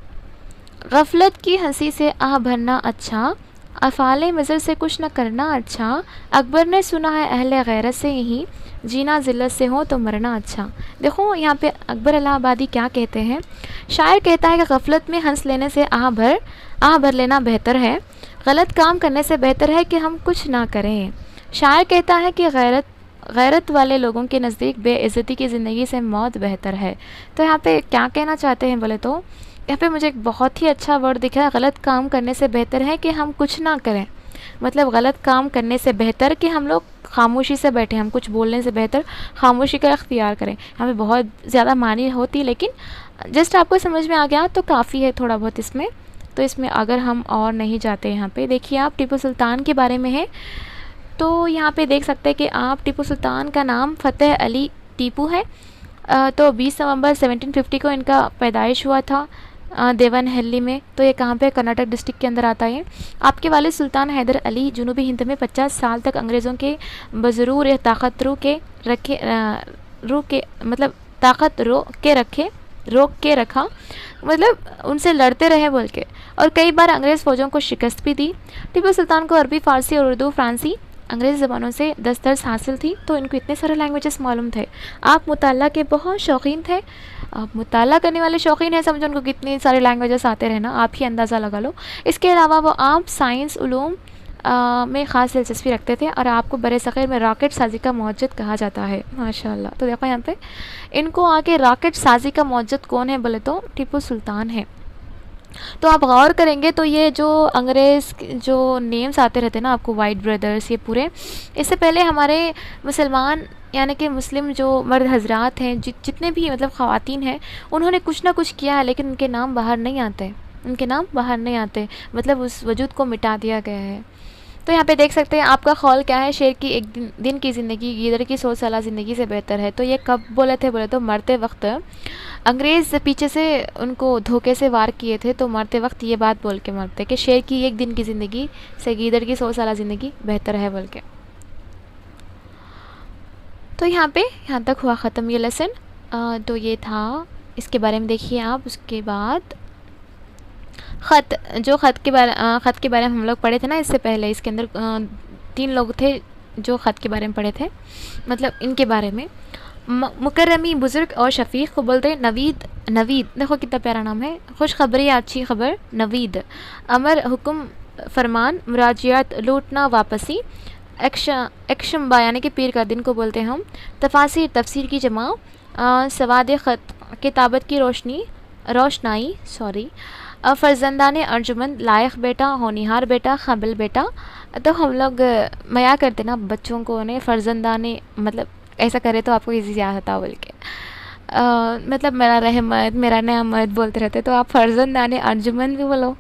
गफलत की हंसी से आह भरना अच्छा, अफ़ाले मज़र से कुछ न करना अच्छा, अकबर ने सुना है अहले गैरत से यही, जीना ज़िल्लत से हो तो मरना अच्छा। देखो यहाँ पे अकबर इलाहाबादी क्या कहते हैं, शायर कहता है कि गफलत में हंस लेने से आह भर लेना बेहतर है, गलत काम करने से बेहतर है कि हम कुछ ना करें। शायर कहता है कि गैरत वाले लोगों के नज़दीक बेइज्जती की ज़िंदगी से मौत बेहतर है। तो यहाँ पे क्या कहना चाहते हैं बोले तो, यहाँ पे मुझे एक बहुत ही अच्छा वर्ड दिखा है, गलत काम करने से बेहतर है कि हम कुछ ना करें। मतलब गलत काम करने से बेहतर कि हम लोग खामोशी से बैठे, हम कुछ बोलने से बेहतर खामोशी का इख्तियार करें। यहाँ पे बहुत ज़्यादा मानी होती, लेकिन जस्ट आपको समझ में आ गया तो काफ़ी है थोड़ा बहुत इसमें। तो इसमें अगर हम और नहीं जाते, यहाँ पे देखिए आप टीपू सुल्तान के बारे में है, तो यहाँ पे देख सकते हैं कि आप टीपू सुल्तान का नाम फ़तेह अली टीपू है। तो 20 नवंबर 1750 को इनका पैदाइश हुआ था देवनहल्ली में। तो ये कहाँ पे, कर्नाटक डिस्ट्रिक्ट के अंदर आता है। आपके वालिद सुल्तान हैदर अली जनूबी हिंद में 50 साल तक अंग्रेज़ों के बज़रूर ताकत रोक के रखा, मतलब उनसे लड़ते रहे बोल के, और कई बार अंग्रेज़ फ़ौजों को शिकस्त भी दी। टीपू सुल्तान को अरबी, फ़ारसी और उर्दू, फ्रांसी अंग्रेज़ी ज़बानों से दस्तरस हासिल थी, तो इनको इतने सारे लैंग्वेजेस मालूम थे। आप मुताला के बहुत शौकीन थे, आप मुताला करने वाले शौकीन हैं, समझो उनको कितने सारे लैंग्वेजेस आते रहे ना, आप ही अंदाज़ा लगा लो। इसके अलावा वो आम साइंस उलूम में ख़ास दिलचस्पी रखते थे और आपको बरे-सग़ीर में रॉकेट साज़ी का मौजद कहा जाता है। माशाअल्लाह। तो देखो यहाँ पे इनको आगे रॉकेट साज़ी का मौजद कौन है बोले तो टीपू सुल्तान है। तो आप गौर करेंगे तो ये जो अंग्रेज़ जो नेम्स आते रहते हैं ना आपको, वाइट ब्रदर्स, ये पूरे, इससे पहले हमारे मुसलमान यानी कि मुस्लिम जो मर्द हजरात हैं, जितने भी मतलब ख़वातीन हैं, उन्होंने कुछ ना कुछ किया है, लेकिन उनके नाम बाहर नहीं आते, उनके नाम बाहर नहीं आते, मतलब उस वजूद को मिटा दिया गया है। तो यहाँ पे देख सकते हैं आपका ख़ौल क्या है, शेर की एक दिन की ज़िंदगी गीदड़ की 100 साला ज़िंदगी से बेहतर है। तो ये कब बोले थे बोले तो मरते वक्त, अंग्रेज़ पीछे से उनको धोखे से वार किए थे, तो मरते वक्त ये बात बोल के मरते कि शेर की एक दिन की ज़िंदगी से गीदड़ की 100 साला ज़िंदगी बेहतर है बोल के। तो यहाँ तक हुआ ख़त्म ये लेसन। तो ये था, इसके बारे में देखिए आप। उसके बाद ख़त, जो ख़त के बारे में हम लोग पढ़े थे ना इससे पहले, इसके अंदर 3 लोग थे जो ख़त के बारे में पढ़े थे, मतलब इनके बारे में। मुकर्रमी बुज़ुर्ग और शफ़ीक़ को बोलते हैं नवीद। नवीद देखो कितना प्यारा नाम है। खुशखबरी अच्छी खबर नवीद। अमर हुक्म फरमान, मुराजियात लूटना वापसी। एक्शम्बा यानी कि पीर का दिन को बोलते हैं हम। तफासिर तफसीर की जमा। सवाद ख़त किताबत की रोशनाई फ़र्जंदान अर्जुमंद, लायक बेटा, होनिहार बेटा, काबिल बेटा। तो हम लोग मया करते ना बच्चों को ने फ़र्जंदान, मतलब ऐसा करे तो आपको इजी याद होता बोल के, मतलब मेरा रहमत, मेरा नेमत बोलते रहते, तो आप फ़र्जंदान अर्जुमंद भी बोलो।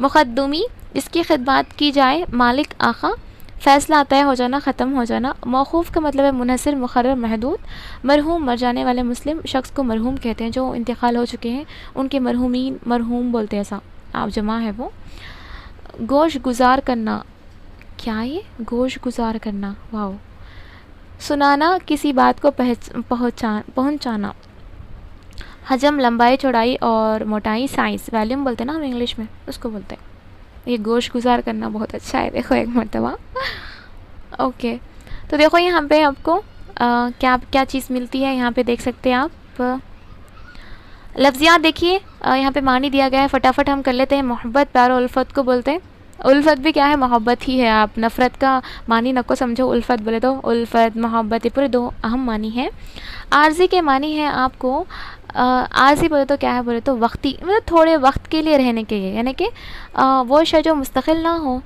मुक़द्दमी, इसकी खिदमत की जाए, मालिक आक़ा, फ़ैसला तय हो जाना, ख़त्म हो जाना। मौक़ूफ़ का मतलब है मुनहसर, मुक़र्रर, महदूद। मरहूम, मर जाने वाले मुस्लिम शख्स को मरहूम कहते हैं, जो इंतकाल हो चुके हैं उनके मरहूमीन, मरहूम बोलते हैं, ऐसा आप जमा है वो। गोश गुज़ार करना, क्या ये गोश गुज़ार करना, वाओ। सुनाना, किसी बात को पहुँचाना। हजम, लंबाई, चौड़ाई और मोटाई। साइज़, वॉल्यूम बोलते हैं ना हम इंग्लिश में, उसको बोलते हैं। ये गोश गुज़ार करना बहुत अच्छा है, देखो एक मरतबा। ओके, तो देखो यहाँ पे आपको क्या क्या चीज़ मिलती है, यहाँ पे देख सकते हैं आप। लफ्ज़ियात देखिए, यहाँ पे मानी दिया गया है, फटाफट हम कर लेते हैं। मोहब्बत, प्यार और उल्फत को बोलते हैं। उल्फत भी क्या है, मोहब्बत ही है। आप नफ़रत का मानी न को समझो, उल्फत बोले तो उल्फत, मोहब्बत, ये पूरे 2 अहम मानी हैं। आर्जी के मानी है आपको, आर्जी बोले तो क्या है बोले तो वक्ती, मतलब थोड़े वक्त के लिए रहने के लिए, यानी कि वो शय जो मुस्तकिल ना हो,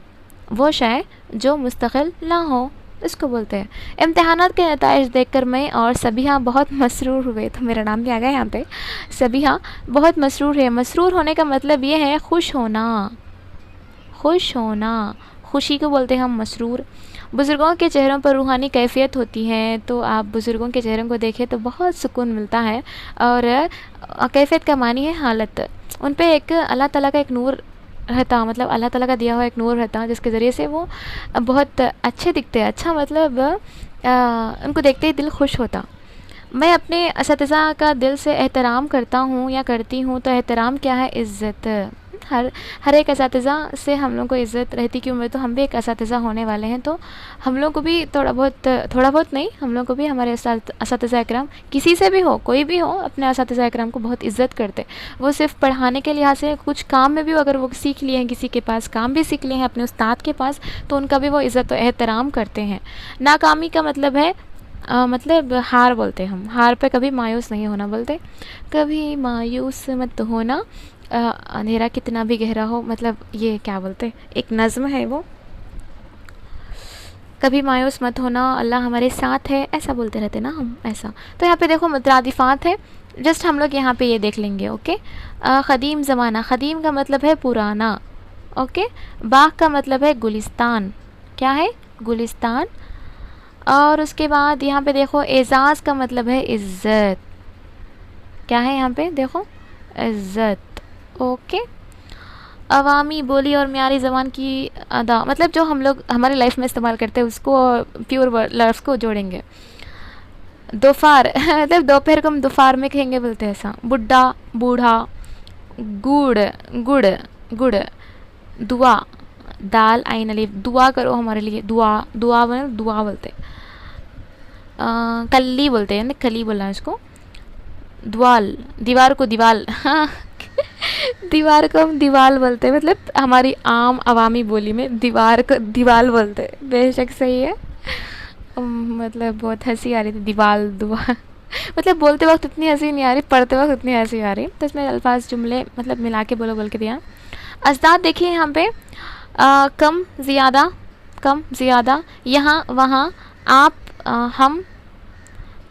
वो शय जो मुस्तकिल ना हो, इसको बोलते हैं। इम्तिहानात के नताइज देखकर मैं और सबिहा बहुत मसरूर हुए, तो मेरा नाम भी आ गया यहाँ पे, सबिहा बहुत मसरूर है। मसरूर होने का मतलब ये है खुश होना, खुश होना, खुशी को बोलते हैं हम मसरूर। बुज़ुर्गों के चेहरों पर रूहानी कैफ़ियत होती है, तो आप बुज़ुर्गों के चेहरों को देखें तो बहुत सुकून मिलता है। और कैफ़ियत का मानी है हालत, उन पे एक अल्लाह ताला का एक नूर रहता, मतलब अल्लाह ताला का दिया हुआ एक नूर रहता, जिसके ज़रिए से वो बहुत अच्छे दिखते हैं। अच्छा मतलब उनको देखते ही दिल खुश होता। मैं अपने असातिज़ा का दिल से एहतराम करता हूँ या करती हूँ। तो एहतराम क्या है, इज़्ज़त। हर एक असातिज़ा से हम लोग को इज़्ज़त रहती, क्यों, तो हम भी एक असातिज़ा होने वाले हैं, तो हम लोग को भी थोड़ा बहुत नहीं, हम लोग को भी हमारे असातिज़ा इकराम, किसी से भी हो, कोई भी हो, अपने असातिज़ा इकराम को बहुत इज़्ज़त करते। वो सिर्फ पढ़ाने के लिहाज से, कुछ काम में भी अगर वो सीख लिए हैं, किसी के पास काम भी सीख लिए हैं अपने उस्ताद के पास, तो उनका भी वो इज़्ज़त और एहतराम करते हैं। नाकामी का मतलब है मतलब हार बोलते हैं हम, हार पे कभी मायूस नहीं होना बोलते। कभी मायूस मत होना, अंधेरा कितना भी गहरा हो, मतलब ये क्या बोलते, एक नज़्म है वो, कभी मायूस मत होना, अल्लाह हमारे साथ है, ऐसा बोलते रहते ना हम, ऐसा। तो यहाँ पे देखो मुतरादिफात है, जस्ट हम लोग यहाँ पे ये देख लेंगे। ओके, ख़दीम ज़माना, ख़दीम का मतलब है पुराना। ओके, बाग का मतलब है गुलिस्तान, क्या है, गुलिस्तान। और उसके बाद यहाँ पे देखो एज़ाज़ का मतलब है इज़्ज़त, क्या है यहाँ पे देखो, इज़्ज़त। ओके, अवामी बोली और म्यारी ज़बान की अदा, मतलब जो हम लोग हमारे लाइफ में इस्तेमाल करते हैं उसको, प्योर लफ्ज़ को जोड़ेंगे। दोपहर मतलब दोपहर को हम दोपहर में कहेंगे बोलते हैं ऐसा। बुढ़ा, बूढ़ा, गुड़, गुड़, गुड़, दुआ, दाल आइन अलिफ, दुआ करो हमारे लिए, दुआ, दुआ मतलब दुआ बोलते हैं, कली बोलते हैं, कली बोलना है इसको, द्वाल, दीवार को दीवाल, हाँ दीवार को हम दीवाल बोलते हैं, मतलब हमारी आम अवामी बोली में दीवार को दीवाल बोलते हैं, बेशक सही है। मतलब बहुत हंसी आ रही थी, दीवाल दुआ मतलब बोलते वक्त इतनी हंसी नहीं आ रही, पढ़ते वक्त इतनी हंसी आ रही, तो इसमें अल्फाज जुमले मतलब मिला के बोल के दिया। अजदाद देखिए यहाँ पे कम ज़्यादा, कम ज़्यादा, यहाँ वहाँ, आप, हम,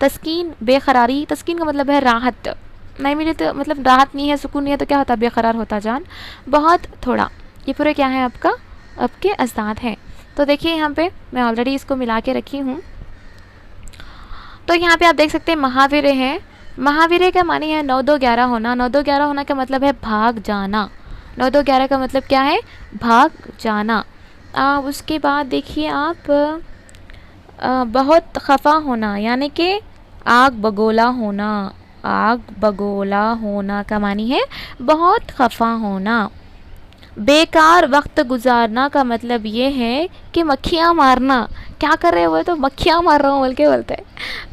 तस्कीन बेकरारी, तस्कीन का मतलब है राहत, नहीं मिले तो मतलब राहत नहीं है, सुकून नहीं है तो क्या होता है, बेकरार होता जान, बहुत, थोड़ा, ये पूरे क्या है आपका, आपके अजदाद हैं। तो देखिए यहाँ पे मैं ऑलरेडी इसको मिला के रखी हूँ। तो यहाँ पे आप देख सकते हैं महावीरे हैं, महावीरे का मानी है 9 2 11 होना, 9 2 11 होना का मतलब है भाग जाना, 9 2 11 का मतलब क्या है, भाग जाना। उसके बाद देखिए आप बहुत खफा होना, यानी कि आग बगोला होना, आग बगोला होना का मानी है बहुत खफा होना। बेकार वक्त गुजारना का मतलब ये है कि मक्खियाँ मारना, क्या कर रहे हो तो मक्खियाँ मार रहा हूँ बोल के बोलते हैं।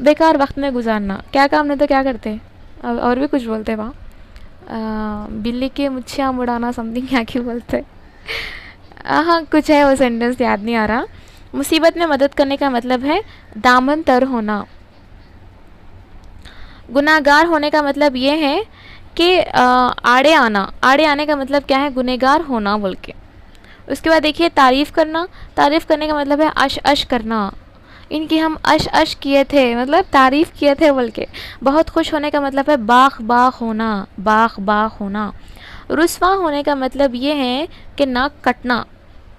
बेकार वक्त में गुजारना, क्या काम नहीं तो क्या करते हैं, और भी कुछ बोलते हैं वहाँ, बिल्ली के मुच्छियाँ मुड़ाना, समथिंग क्या क्यों बोलते हैं, हाँ कुछ है वो सेंटेंस याद नहीं आ रहा। मुसीबत में मदद करने का मतलब है दामन तर होना। गुनाहगार होने का मतलब ये है कि आड़े आना, आड़े आने का मतलब क्या है, गुनहगार होना बोल के। उसके बाद देखिए तारीफ़ करना, तारीफ़ करने का मतलब है अश अश करना, इनकी हम अश अश किए थे, मतलब तारीफ़ किए थे बोल के। बहुत खुश होने का मतलब है बाख बाख होना, बाख बाख होना। रुस्वा होने का मतलब ये है कि नाक कटना,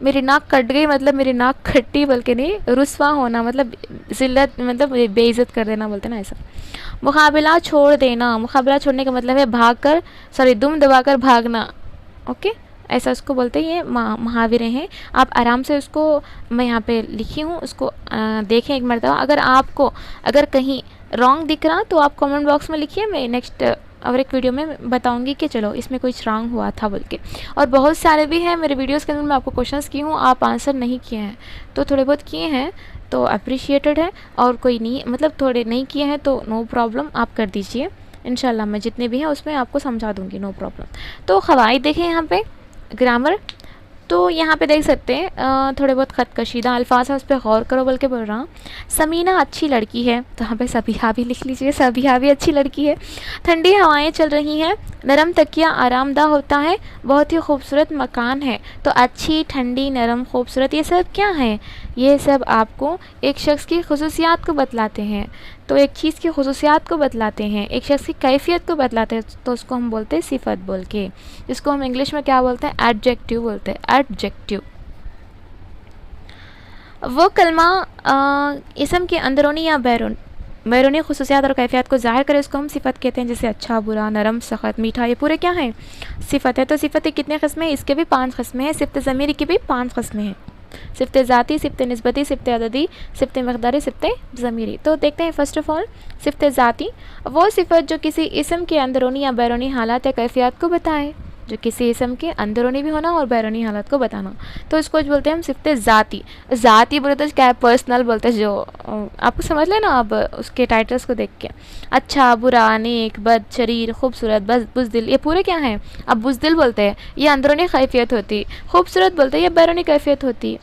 मेरी नाक कट गई मतलब मेरी नाक खट्टी बोल के नहीं, रुस्वा होना मतलब जिल्लत, मतलब बेइज्जत कर देना बोलते ना ऐसा। मुकाबला छोड़ देना, मुकाबला छोड़ने का मतलब है भाग कर, सॉरी दुम दबाकर भागना, ओके ऐसा उसको बोलते हैं। ये मुहावरे हैं, आप आराम से उसको, मैं यहाँ पे लिखी हूँ उसको देखें एक मरतबा। अगर आपको अगर कहीं रॉन्ग दिख रहा तो आप कमेंट बॉक्स में लिखिए, मैं नेक्स्ट और एक वीडियो में बताऊंगी कि चलो इसमें कुछ रॉन्ग हुआ था बोल के। और बहुत सारे भी हैं मेरे वीडियोस के अंदर मैं आपको क्वेश्चंस की हूँ, आप आंसर नहीं किए हैं, तो थोड़े बहुत किए हैं तो अप्रिशिएटेड है, और कोई नहीं मतलब थोड़े नहीं किए हैं तो नो प्रॉब्लम, आप कर दीजिए। इंशाल्लाह मैं जितने भी हैं उसमें आपको समझा दूँगी, नो प्रॉब्लम। तो क़वाइद देखें यहाँ पे, ग्रामर, तो यहाँ पे देख सकते हैं थोड़े बहुत ख़त कशीदा अल्फाज है, उस पर गौर करो बोल के बोल रहा हूँ। समीना अच्छी लड़की है, तो यहाँ पे सबिहा भी लिख लीजिए, सबिहा भी अच्छी लड़की है। ठंडी हवाएं चल रही हैं, नरम तकिया आरामदा होता है, बहुत ही खूबसूरत मकान है। तो अच्छी, ठंडी, नरम, खूबसूरत, ये सब क्या है, ये सब आपको एक शख्स की खुसूसियात को बतलाते हैं। तो एक चीज़ की खुसूसियात को बतलाते हैं, एक शख्स की कैफियत को बतलाते हैं, तो उसको हम बोलते हैं सिफत बोल के, जिसको हम इंग्लिश में क्या बोलते हैं, एडजेक्टिव बोलते हैं, एडजेक्टिव। वो कलमा इसम के अंदरूनी या बैरूनी खुसूसियात और कैफियत को ज़ाहिर करे, उसको हम सिफत कहते हैं। जैसे अच्छा, बुरा, नरम, सख्त, मीठा, ये पूरे क्या हैं, सिफत है। तो सिफत कितने किस्में हैं, इसके भी 5 किस्में हैं। सिफ्त ज़मीरी की भी 5 किस्में हैं, सिफ्त ज़ाती, सिफ्त निस्बती, सिफ्त अददी, सिफ्त मक़दारी, सिफ्त ज़मीरी। तो देखते हैं फर्स्ट ऑफ ऑल सिफ्त ज़ाती, वो सिफत जो किसी इसम के अंदरूनी या बैरूनी हालात या कैफियत को बताए, जो किसी इसम के अंदरूनी भी होना और बैरूनी हालत को बताना, तो इसको बोलते हैं हम सिफ्त ज़ाती। ज़ाती बोलते हैं क्या, पर्सनल बोलते हैं, जो आपको समझ लेना अब उसके टाइटल्स को देख के। अच्छा, बुरा, नेक, बद, शरीर, खूबसूरत, बस, बुज़दिल, ये पूरे क्या हैं। अब बुज़दिल बोलते हैं ये अंदरूनी कैफियत होती, खूबसूरत बोलते हैं ये बैरूनी कैफियत होती।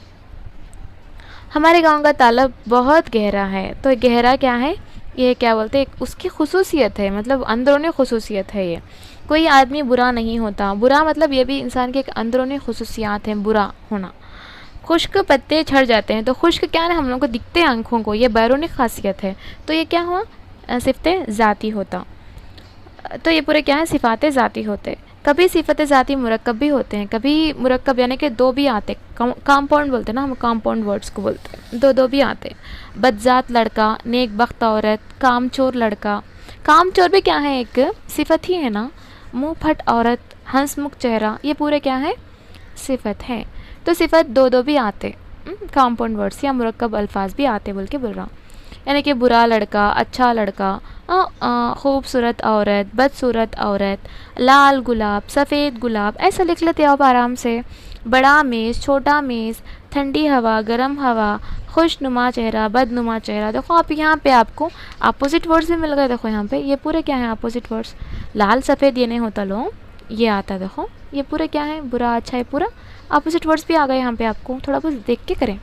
हमारे गाँव का तालाब बहुत गहरा है, तो गहरा क्या है, ये क्या बोलते हैं, उसकी खुसूसियत है, मतलब अंदरूनी खुसूसियत है ये। कोई आदमी बुरा नहीं होता, बुरा मतलब ये भी इंसान के एक अंदरूनी खुसूसियात है, बुरा होना। खुश्क पत्ते झड़ जाते हैं, तो खुश्क क्या है, हम लोग को दिखते हैं आँखों को, ये बैरूनी खासियत है, तो ये क्या हुआ, सिफ़त ज़ाती होता। तो ये पूरे क्या है, सिफ़ात ज़ाती होते। कभी सिफ़त ज़ाती मुरक्कब भी होते हैं, कभी मुरक्कब यानी कि 2 भी आते, कंपाउंड बोलते हैं ना हम, कंपाउंड वर्ड्स को बोलते हैं, 2 भी आते। बदजात लड़का, नेक बख्त औरत, कामचोर लड़का। कामचोर भी क्या है, एक सिफ़त ही है ना। मुँह फट औरत, हंसमुख चेहरा, ये पूरे क्या है, सिफ़त है। तो सिफ़त 2 भी आते, कंपाउंड वर्ड्स या मुरक्कब अल्फाज भी आते बोल के बोल रहा हूँ। यानी कि बुरा लड़का, अच्छा लड़का, खूबसूरत औरत, बदसूरत औरत, लाल गुलाब, सफ़ेद गुलाब, ऐसा लिख लेते हो आप आराम से। बड़ा मेज़, छोटा मेज़, ठंडी हवा, गर्म हवा, खुशनुमा चेहरा, बदनुमा चेहरा। देखो आप यहाँ पे आपको अपोजिट वर्ड्स भी मिल गए। देखो यहाँ पे ये पूरे क्या है अपोजिट वर्ड्स, लाल सफ़ेद ये नहीं होता लो, ये आता है। देखो ये पूरे क्या है, बुरा अच्छा, है पूरा अपोजिट वर्ड्स भी आ गए यहाँ पे। आपको थोड़ा बहुत देख के करें।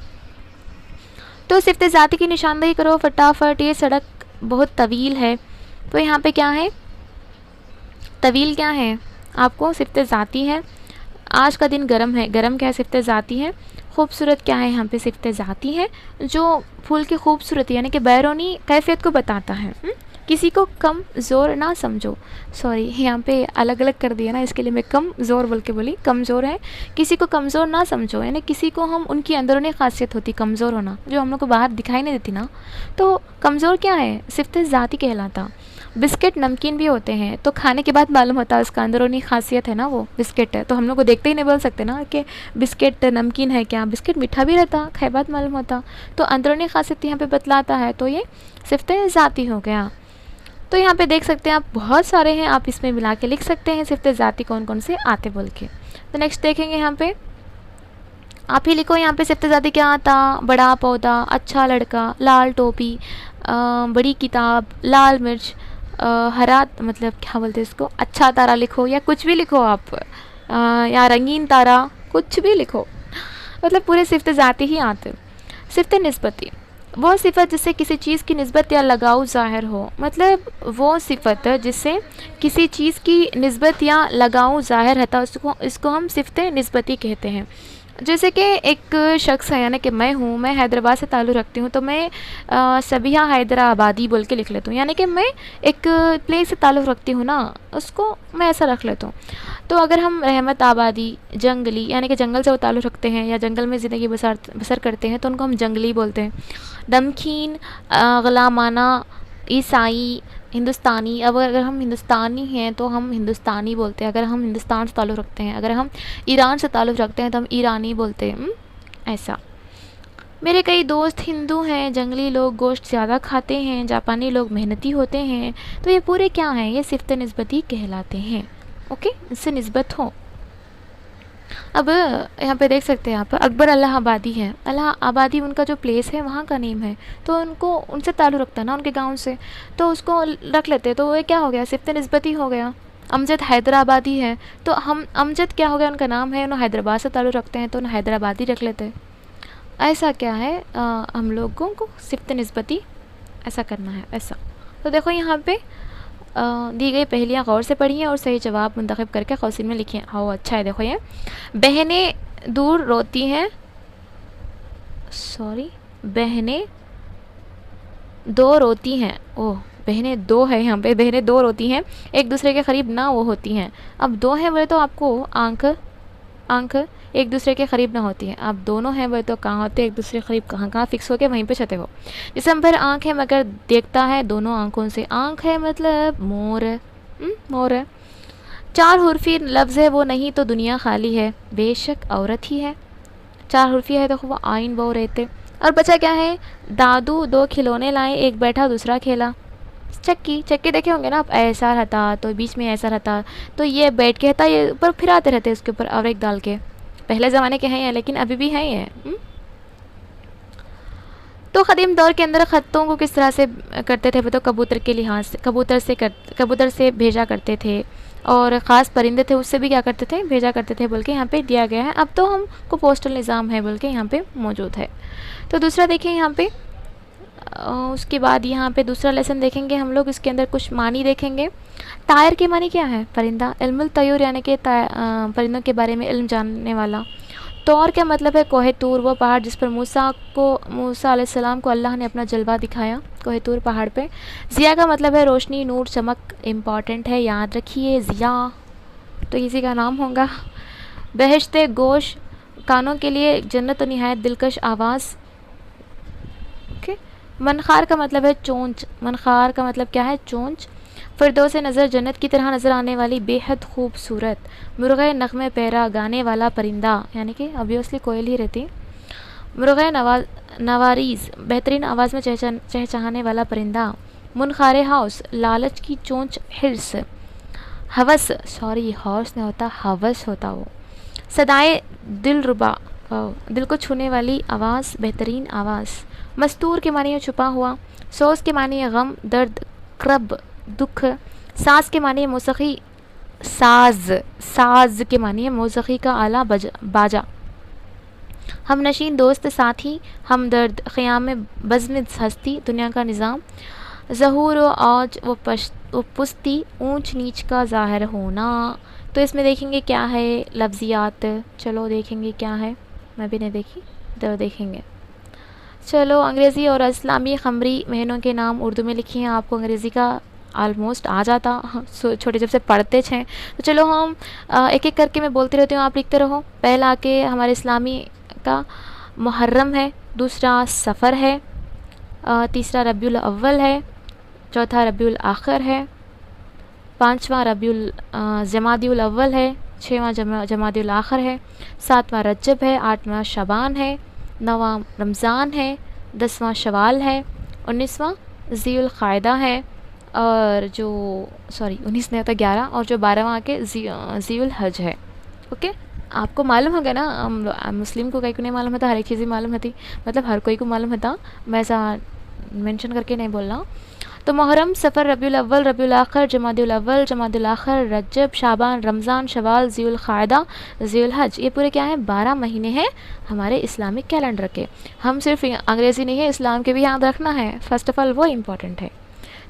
तो सिफ्त ज़ाती की निशानदेही करो फटाफट। ये सड़क बहुत तवील है, तो यहाँ पे क्या है, तवील क्या है आपको सिफ्त ज़ाती है। आज का दिन गर्म है, गर्म क्या है सिफ्त ज़ाती है। खूबसूरत क्या है यहाँ पे सिफ्त ज़ाती है, जो फूल की खूबसूरती यानी कि बैरूनी कैफियत को बताता है। किसी को कम ज़ोर ना समझो, सॉरी यहाँ पे अलग अलग कर दिया ना, इसके लिए मैं कम ज़ोर बोल के बोली, कमज़ोर है। किसी को कमज़ोर ना समझो यानी किसी को हम, उनकी अंदरूनी खासियत होती कमज़ोर होना, जो हम लोग को बाहर दिखाई नहीं देती ना, तो कमज़ोर क्या है सिफ्त ज़ाती कहलाता। बिस्किट नमकीन भी होते हैं, तो खाने के बाद मालूम होता है उसका अंदरूनी खासियत है ना, वो बिस्किट है। तो हम लोग को देखते ही नहीं बोल सकते ना कि बिस्किट नमकीन है क्या, बिस्किट मीठा भी रहता, खाए बाद मालूम होता। तो अंदरूनी खासियत यहाँ पे बतलाता है, तो ये सिफ्त ज़ाती हो गया। तो यहाँ पे देख सकते हैं आप बहुत सारे हैं, आप इसमें मिला के लिख सकते हैं सिफ्त ज़ाती कौन कौन से आते बोल के। तो नेक्स्ट देखेंगे यहाँ पे, आप ही लिखो यहाँ पे सिफ्त ज़ाती क्या आता। बड़ा पौधा, अच्छा लड़का, लाल टोपी, बड़ी किताब, लाल मिर्च, हरा मतलब क्या बोलते हैं इसको, अच्छा तारा लिखो या कुछ भी लिखो आप, या रंगीन तारा, कुछ भी लिखो, मतलब पूरे सिफ्त ज़ाती ही आते। सिफ्त निस्बती, वो सिफ़त जिससे किसी चीज़ की निस्बत या लगाव ज़ाहिर हो, मतलब वो सिफ़त जिससे किसी चीज़ की निस्बत या लगाव ज़ाहिर रहता है, इसको हम सिफ़त निस्बती कहते हैं। जैसे कि एक शख्स है यानी कि मैं हूँ, मैं हैदराबाद से ताल्लुक़ रखती हूँ, तो मैं सबिहा हैदराबादी बोल के लिख लेती हूँ, यानी कि मैं एक प्लेस से ताल्लुक़ रखती हूँ ना, उसको मैं ऐसा रख लेता हूँ। तो अगर हम रहमत आबादी, जंगली यानी कि जंगल से वो ताल्लुक़ रखते हैं या जंगल में ज़िंदगी बसर करते हैं, तो उनको हम जंगली बोलते हैं। नमकीन, ग़ुलामाना, ईसाई, हिंदुस्तानी। अब अगर हम हिंदुस्तानी हैं तो हम हिंदुस्तानी बोलते हैं, अगर हम हिंदुस्तान से ताल्लुक़ रखते हैं। अगर हम ईरान से ताल्लुक़ रखते हैं तो हम ईरानी बोलते हैं। ऐसा। मेरे कई दोस्त हिंदू हैं, जंगली लोग गोश्त ज़्यादा खाते हैं, जापानी लोग मेहनती होते हैं। तो ये पूरे क्या हैं, ये सिफ्त निस्बती कहलाते हैं। ओके, इससे निस्बत हो। अब यहाँ पे देख सकते हैं आप अकबर इलाहाबादी है, इलाहाबादी उनका जो प्लेस है वहाँ का नेम है, तो उनको उनसे ताल्लुक़ रखता है ना उनके गांव से, तो उसको रख लेते हैं। तो ये क्या हो गया, सिफ्त निस्बती हो गया। अमजद हैदराबादी है, तो हम अमजद क्या हो गया, उनका नाम है, उन्हें हैदराबाद से ताल्लुक़ रखते हैं तो उन्हें हैदराबादी रख लेते हैं। ऐसा क्या है, हम लोगों को सिफ्त निस्बती ऐसा करना है ऐसा। तो देखो यहाँ पे दी गई पहेलियाँ गौर से पढ़िए और सही जवाब मुंतखब करके कौसिन में लिखिए। हाँ अच्छा है, देखो ये बहनें दूर रोती हैं, सॉरी बहनें दो रोती हैं, ओह बहनें दो है यहाँ पे, बहनें दो रोती हैं, एक दूसरे के करीब ना वो होती हैं। अब दो हैं बोले तो आपको आंख एक दूसरे के करीब ना होती है। आप दोनों हैं बोले तो कहाँ होते, एक दूसरे के करीब कहाँ फिक्स हो के वहीं पे छते हो। जिसम पर आँख है मगर देखता है दोनों आँखों से, आँख है मतलब मोर, मोर है। चार हुर्फी लफ्ज़ है वो नहीं तो दुनिया खाली है, बेशक औरत ही है। चार हुर्फी है देखो वो आइन वो रहते। और बचा क्या है, दादू दो खिलौने लाए, एक बैठा दूसरा खेला। चक्की देखे होंगे ना आप, ऐसा रहता तो बीच में ऐसा रहता, तो ये बैठ के रहता, ये ऊपर फिराते रहते उसके ऊपर और एक डाल के। पहले ज़माने के हैं लेकिन अभी भी हैं ये। तो क़दीम दौर के अंदर ख़तों को किस तरह से करते थे, तो कबूतर के लिहाज से, कबूतर से भेजा करते थे, और ख़ास परिंदे थे उससे भी क्या करते थे, भेजा करते थे बोल के यहाँ पे दिया गया है। अब तो हमको पोस्टल निज़ाम है बोल के यहाँ पे मौजूद है। तो दूसरा देखिए यहाँ पे, उसके बाद यहाँ पे दूसरा लेसन देखेंगे हम लोग, इसके अंदर कुछ मानी देखेंगे। तायर के मानी क्या है, परिंदा, इल्मुल तयूर यानी कि परिंदों के बारे में इल्म जानने वाला। तौर का मतलब है कोहे तूर, वो पहाड़ जिस पर मूसा अलैहिस्सलाम को अल्लाह ने अपना जलवा दिखाया, कोहे तूर पहाड़ पे। ज़िया का मतलब है रोशनी, नूर, चमक, इम्पॉर्टेंट है याद रखिए, ज़िया तो किसी का नाम होगा। बहिश्ते गोश, कानों के लिए जन्नत और निहायत दिलकश आवाज़। ओके। मनखार का मतलब है चोंच, मनखार का मतलब क्या है, चोंच। फिरदौस नज़र, जन्नत की तरह नज़र आने वाली बेहद खूबसूरत। मुर्ग़े नग़मे पैरा, गाने वाला परिंदा, यानी कि ऑब्वियसली कोयल ही रहती। मुर्ग़े नवारीज़, बेहतरीन आवाज़ में चहचहाने वाला परिंदा। मुनखारे हाउस, लालच की चोंच, हिर्स। हवस, सॉरी हॉर्स नहीं होता, हवस होता वो। सदाए दिलरुबा, दिल को छूने वाली आवाज़, बेहतरीन आवाज़। मस्तूर के माने छुपा हुआ, सोस के माने गम, दर्द, क्रब, दुख। साज के माने मौसीकी, साज, साज के माने मौसीकी का आला बाजा। हम नशीन दोस्त साथी, हमदर्द, क़याम बज़्म हस्ती, दुनिया का निज़ाम। ज़हूर व औज व पुस्ती, ऊंच नीच का ज़ाहिर होना। तो इसमें देखेंगे क्या है लफ्ज़ियात, चलो देखेंगे क्या है, मैं भी नहीं देखी तो देखेंगे। चलो अंग्रेज़ी और इस्लामी ख़मरी महीनों के नाम उर्दू में लिखे हैं। आपको अंग्रेज़ी का ऑलमोस्ट आ जाता, छोटे जब से पढ़ते हैं। तो चलो हम एक एक करके मैं बोलती रहती हूँ, आप लिखते रहो। पहला आके हमारे इस्लामी का मुहर्रम है, दूसरा सफ़र है, तीसरा रबीउल अव्वल है, चौथा रबीउल आखिर है, पाँचवा रबीउल जमादिउल अव्वल है, छठवां जमादिउल आखिर है, सातवां रजब है, आठवां शबान है, नौवां रमज़ान है, 10वां शवाल है, 19वां ज़ीउल क़ायदा है, और जो 19 नहीं होता 11, और जो 12वां आके ज़ीउल हज है। ओके, आपको मालूम होगा ना, मुस्लिम को कहीं को नहीं मालूम होता, हर एक चीज़ ही मालूम होती, मतलब हर कोई को मालूम होता, मैं ऐसा मेंशन करके नहीं बोल रहा। तो मुहर्रम, सफ़र, रबीउल अव्वल, रबीउल आखिर, जमादिउल अव्वल, जमादिउल आखिर, रजब, शाबान, रमज़ान, शवाल, ज़ीउल क़ायदा, ज़ीउल हज, ये पूरे क्या हैं 12 महीने हैं हमारे इस्लामिक कैलेंडर के। हम सिर्फ अंग्रेज़ी नहीं है, इस्लाम के भी याद रखना है, फ़र्स्ट ऑफ़ ऑल वो इम्पॉर्टेंट है।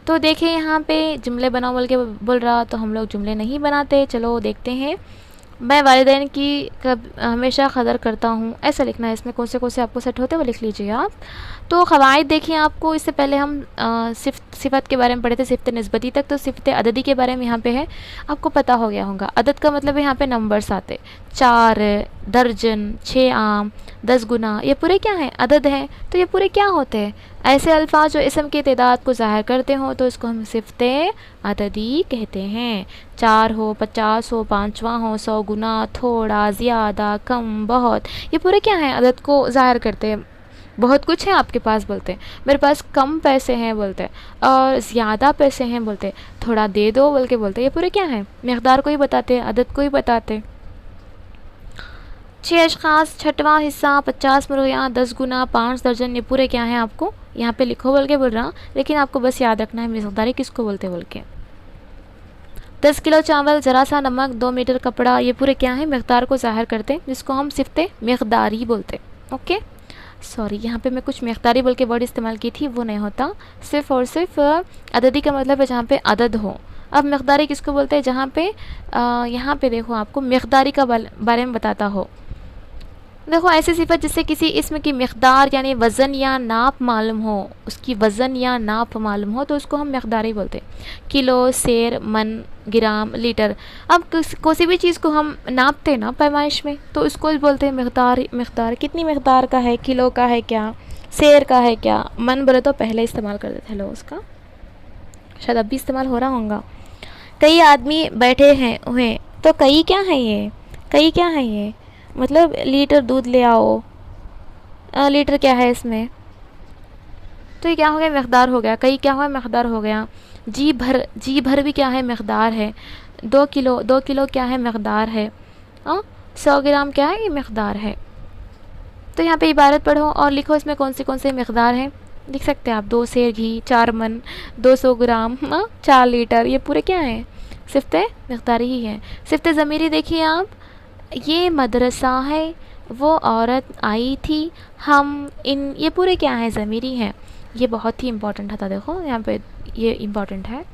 तो देखिए यहाँ पे जुमले बनाओ बोल के बोल रहा, तो हम लोग जुमले नहीं बनाते। चलो देखते हैं। मैं वालिदैन की हमेशा कदर करता हूँ, ऐसा लिखना है। इसमें कौन से आपको सेट होते हैं वो लिख लीजिए आप। तो क़वाइद देखिए आपको, इससे पहले हम सिफ़त के बारे में पढ़े थे, सिफ़त निस्बती तक। तो सिफ़त अददी के बारे में यहाँ पे है, आपको पता हो गया होगा। अदद का मतलब यहाँ पे नंबर्स आते, 4, दर्जन, 6 आम, 10 गुना, ये पूरे क्या हैं अदद हैं। तो ये पूरे क्या होते हैं, ऐसे अल्फाज जो इसम की तादाद को ज़ाहिर करते हों, तो इसको हम सिफ़त अददी कहते हैं। 4 हो, 50 हो, 5वां हो, 100 गुना, थोड़ा, ज़्यादा, कम, बहुत, ये पूरे क्या हैं अदद को ज़ाहिर करते हैं। बहुत कुछ है आपके पास बोलते हैं, मेरे पास कम पैसे हैं बोलते हैं, और ज़्यादा पैसे हैं बोलते हैं, थोड़ा दे दो बोल के बोलते हैं। ये पूरे क्या हैं, मकदार को ही बताते हैं, अदद को ही बताते हैं। 6 अशख़ास, 6वां हिस्सा, 50 मुर्गियाँ, 10 गुना, 5 दर्जन, ये पूरे क्या हैं आपको यहाँ पे लिखो बोल के बोल रहा, लेकिन आपको बस याद रखना है मकदारी किसको बोलते बोल के। 10 किलो चावल, ज़रा सा नमक, 2 मीटर कपड़ा, ये पूरे क्या हैं मकदार को ज़ाहिर करते हैं, जिसको हम सिफ़त मकदारी बोलते हैं। ओके, सॉरी यहाँ पे मैं कुछ मकदारी बोल के वर्ड इस्तेमाल की थी, वो नहीं होता। सिर्फ़ और सिर्फ अददी का मतलब है जहाँ पे अदद हो। अब मकदारी किसको बोलते हैं, जहाँ पे यहाँ पे देखो आपको मकदारी का बारे में बताता हो। देखो ऐसी सिफत जिससे किसी इस्म की मकदार यानी वज़न या नाप मालूम हो, उसकी वज़न या नाप मालूम हो, तो उसको हम मकदारी बोलते हैं। किलो, सेर, मन, ग्राम, लीटर। अब किसी भी चीज़ को हम नापते ना पैमाइश में, तो उसको बोलते हैं मकदार। मकदार कितनी मकदार का है, किलो का है क्या, सेर का है क्या, मन बोले तो पहले इस्तेमाल करते थे लोग उसका, शायद अब भी इस्तेमाल हो रहा होगा। कई आदमी बैठे हैं हुए, तो कई क्या है ये, कई क्या है ये, मतलब लीटर दूध ले आओ, लीटर क्या है इसमें, तो ये क्या हो गया मकदार हो गया। कई क्या हुआ मकदार हो गया। जी भर, जी भर भी क्या है मकदार है। 2 किलो, 2 किलो क्या है मकदार है। 100 ग्राम क्या है ये मकदार है। तो यहाँ पे इबारत पढ़ो और लिखो इसमें कौन से मकदार हैं, लिख सकते हैं आप। 2 सेर घी, 4 मन, 200 ग्राम, 4 लीटर, ये पूरे क्या हैं सिफ़त मकदारी ही हैं। सिफ़त ज़मीरी देखिए आप, ये मदरसा है, वो औरत आई थी, हम, इन, ये पूरे क्या हैं ज़मीरी हैं। ये बहुत ही इम्पॉर्टेंट था, देखो यहाँ पे ये इम्पॉर्टेंट है,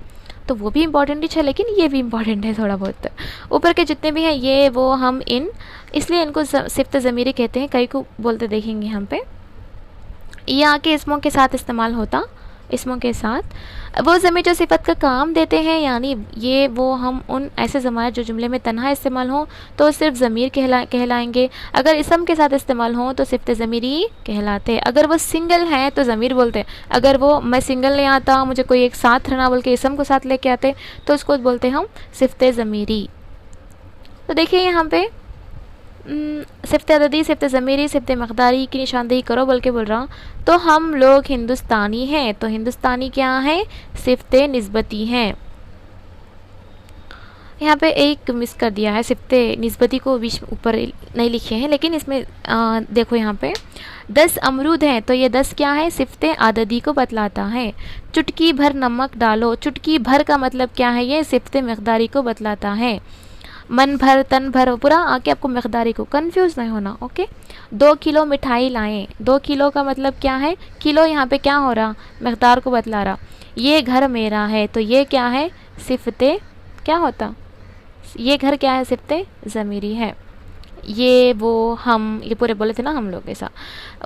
तो वो भी इम्पॉर्टेंट ही है, लेकिन ये भी इम्पॉर्टेंट है थोड़ा बहुत। ऊपर के जितने भी हैं ये, वो, हम, इन, इसलिए इनको सिफ़त ज़मीरी कहते हैं। कई को बोलते देखेंगे हम पे। ये आके इसमों के साथ इस्तेमाल होता, इसमों के साथ वो ज़मीर जो सिफ़त का काम देते हैं, यानी ये वो हम उन ऐसे ज़मायर जो जुमले में तन्हा इस्तेमाल हों तो सिर्फ ज़मीर कहलाएंगे। अगर इसम के साथ इस्तेमाल हों तो सिफ़त ज़मीरी कहलाते हैं। अगर वो सिंगल हैं तो ज़मीर बोलते हैं। अगर वो मैं सिंगल नहीं आता, मुझे कोई एक साथ रहना बोल के इसम को साथ लेके आते, तो उसको बोलते हैं हम सिफ़त ज़मीरी। तो देखिए यहाँ पे सिफ़त अददी, सिफ़त ज़मीरी, सिफ़त मकदारी की निशानदेही करो बोल के बोल रहा हूँ। तो हम लोग हिंदुस्तानी हैं, तो हिंदुस्तानी क्या है सिफ़त निस्बती हैं। यहाँ पे एक मिस कर दिया है, सिफ्ते निस्बती को बीच ऊपर नहीं लिखे हैं, लेकिन इसमें देखो यहाँ पे 10 अमरूद हैं, तो ये 10 क्या है, सिफ्ते आददी को बतलाता है। चुटकी भर नमक डालो, चुटकी भर का मतलब क्या है, ये सिफ्ते मकदारी को बतलाता है। मन भर तन भर, पूरा आके आपको मकदारी को, कंफ्यूज नहीं होना, ओके। 2 किलो मिठाई लाएं, 2 किलो का मतलब क्या है, किलो यहाँ पे क्या हो रहा, मकदार को बतला रहा। ये घर मेरा है, तो ये क्या है, सिफ्ते क्या होता, ये घर क्या है, सिफ्ते ज़मीरी है। ये वो हम, ये पूरे बोले थे ना हम लोग ऐसा।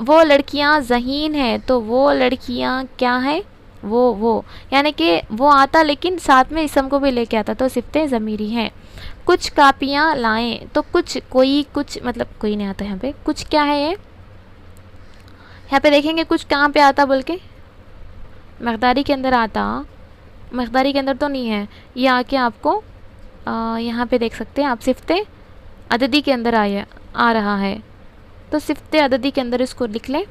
वो लड़कियां ज़हीन हैं, तो वो लड़कियां क्या है, वो यानी कि वो आता लेकिन साथ में इसम को भी लेके आता, तो सिफ्ते ज़मीरी हैं। कुछ कापियाँ लाएं, तो कुछ कोई, कुछ मतलब कोई नहीं आता यहाँ पे, कुछ क्या है ये, यहाँ पे देखेंगे कुछ कहाँ पे आता बोल के, मकदारी के अंदर आता, मकदारी के अंदर तो नहीं है, ये आके आपको यहाँ पे देख सकते हैं आप, सिफ्ते अददी के अंदर आ रहा है, तो सिफ्ते अददी के अंदर इसको लिख लें।